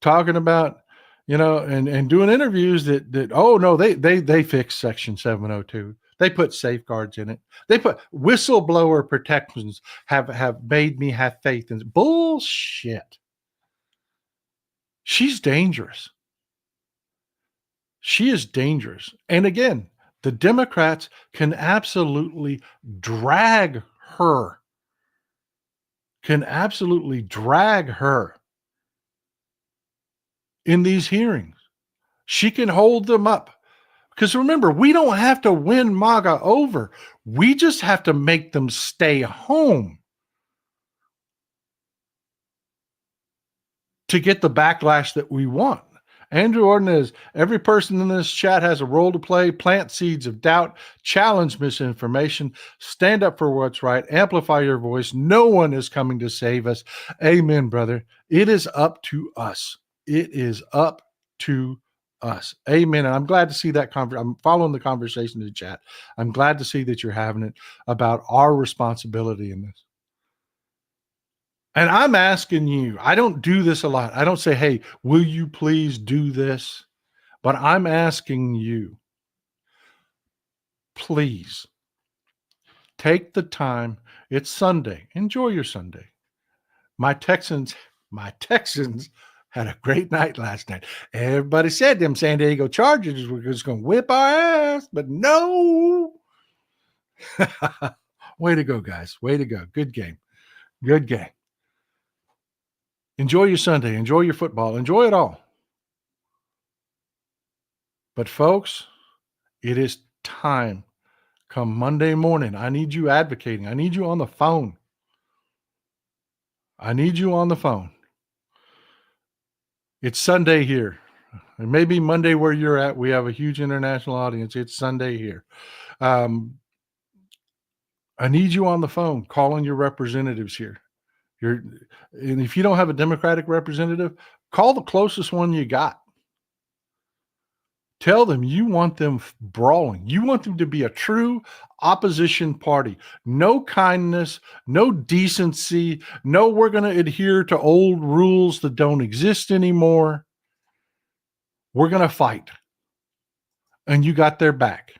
S1: talking about, and doing interviews that oh no, they fixed Section 702. They put safeguards in it. They put whistleblower protections have made me have faith in bullshit. She's dangerous. She is dangerous. And again, the Democrats can absolutely drag her. In these hearings. She can hold them up. Because remember, we don't have to win MAGA over. We just have to make them stay home to get the backlash that we want. Andrew Ordonez, every person in this chat has a role to play. Plant seeds of doubt, challenge misinformation, stand up for what's right, amplify your voice. No one is coming to save us. Amen, brother. It is up to us. It is up to us. Amen. And I'm glad to see that I'm following the conversation in the chat. I'm glad to see that you're having it about our responsibility in this. And I'm asking you, I don't do this a lot. I don't say, hey, will you please do this? But I'm asking you, please take the time. It's Sunday. Enjoy your Sunday. My Texans had a great night last night. Everybody said them San Diego Chargers were just going to whip our ass, but no. Way to go, guys. Way to go. Good game. Good game. Enjoy your Sunday. Enjoy your football. Enjoy it all. But folks, it is time. Come Monday morning, I need you advocating. I need you on the phone. It's Sunday here. It may be Monday where you're at. We have a huge international audience. It's Sunday here. I need you on the phone calling your representatives here. And if you don't have a Democratic representative, call the closest one you got. Tell them you want them brawling. You want them to be a true opposition party. No kindness, no decency. No, we're going to adhere to old rules that don't exist anymore. We're going to fight. And you got their back.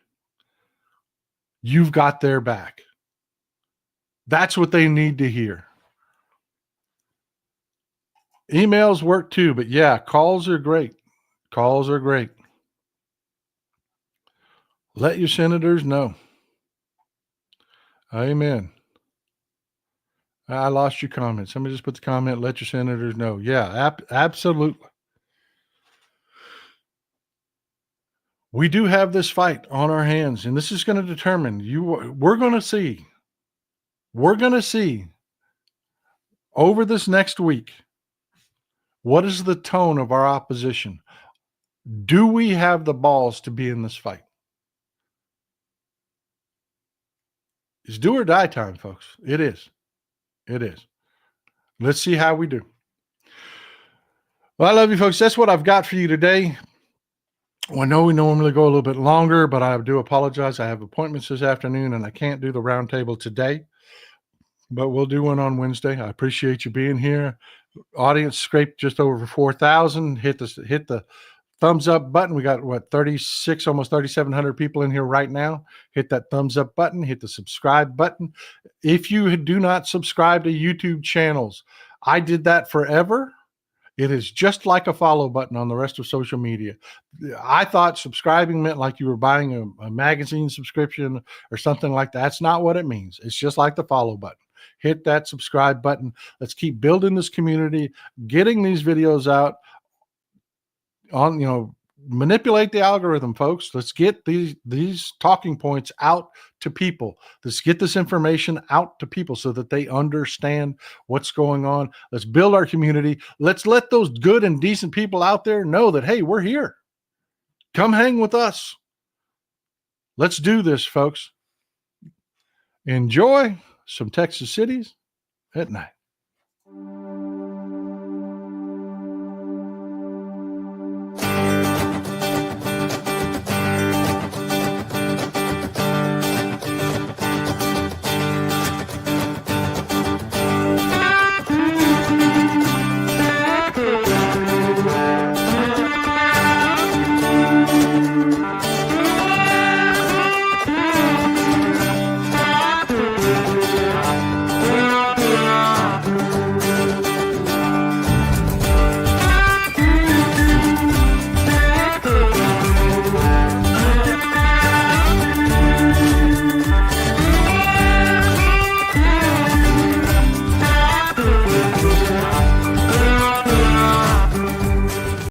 S1: You've got their back. That's what they need to hear. Emails work too, but yeah, calls are great. Calls are great. Let your senators know. Amen. I lost your comment. Somebody just put the comment, let your senators know. Yeah, absolutely. We do have this fight on our hands, and this is going to determine we're going to see over this next week, what is the tone of our opposition? Do we have the balls to be in this fight? It's do or die time, folks. It is. Let's see how we do. Well, I love you, folks. That's what I've got for you today. I know we normally go a little bit longer, but I do apologize. I have appointments this afternoon, and I can't do the roundtable today, but we'll do one on Wednesday. I appreciate you being here. Audience scraped just over 4,000. Hit the thumbs up button. We got 36, almost 3,700 people in here right now. Hit that thumbs up button. Hit the subscribe button. If you do not subscribe to YouTube channels, I did that forever. It is just like a follow button on the rest of social media. I thought subscribing meant like you were buying a magazine subscription or something like that. That's not what it means. It's just like the follow button. Hit that subscribe button. Let's keep building this community, getting these videos out on, manipulate the algorithm, folks. Let's get these talking points out to people. Let's get this information out to people so that they understand what's going on. Let's build our community. Let's let those good and decent people out there know that, hey, we're here. Come hang with us. Let's do this, folks. Enjoy some Texas cities at night.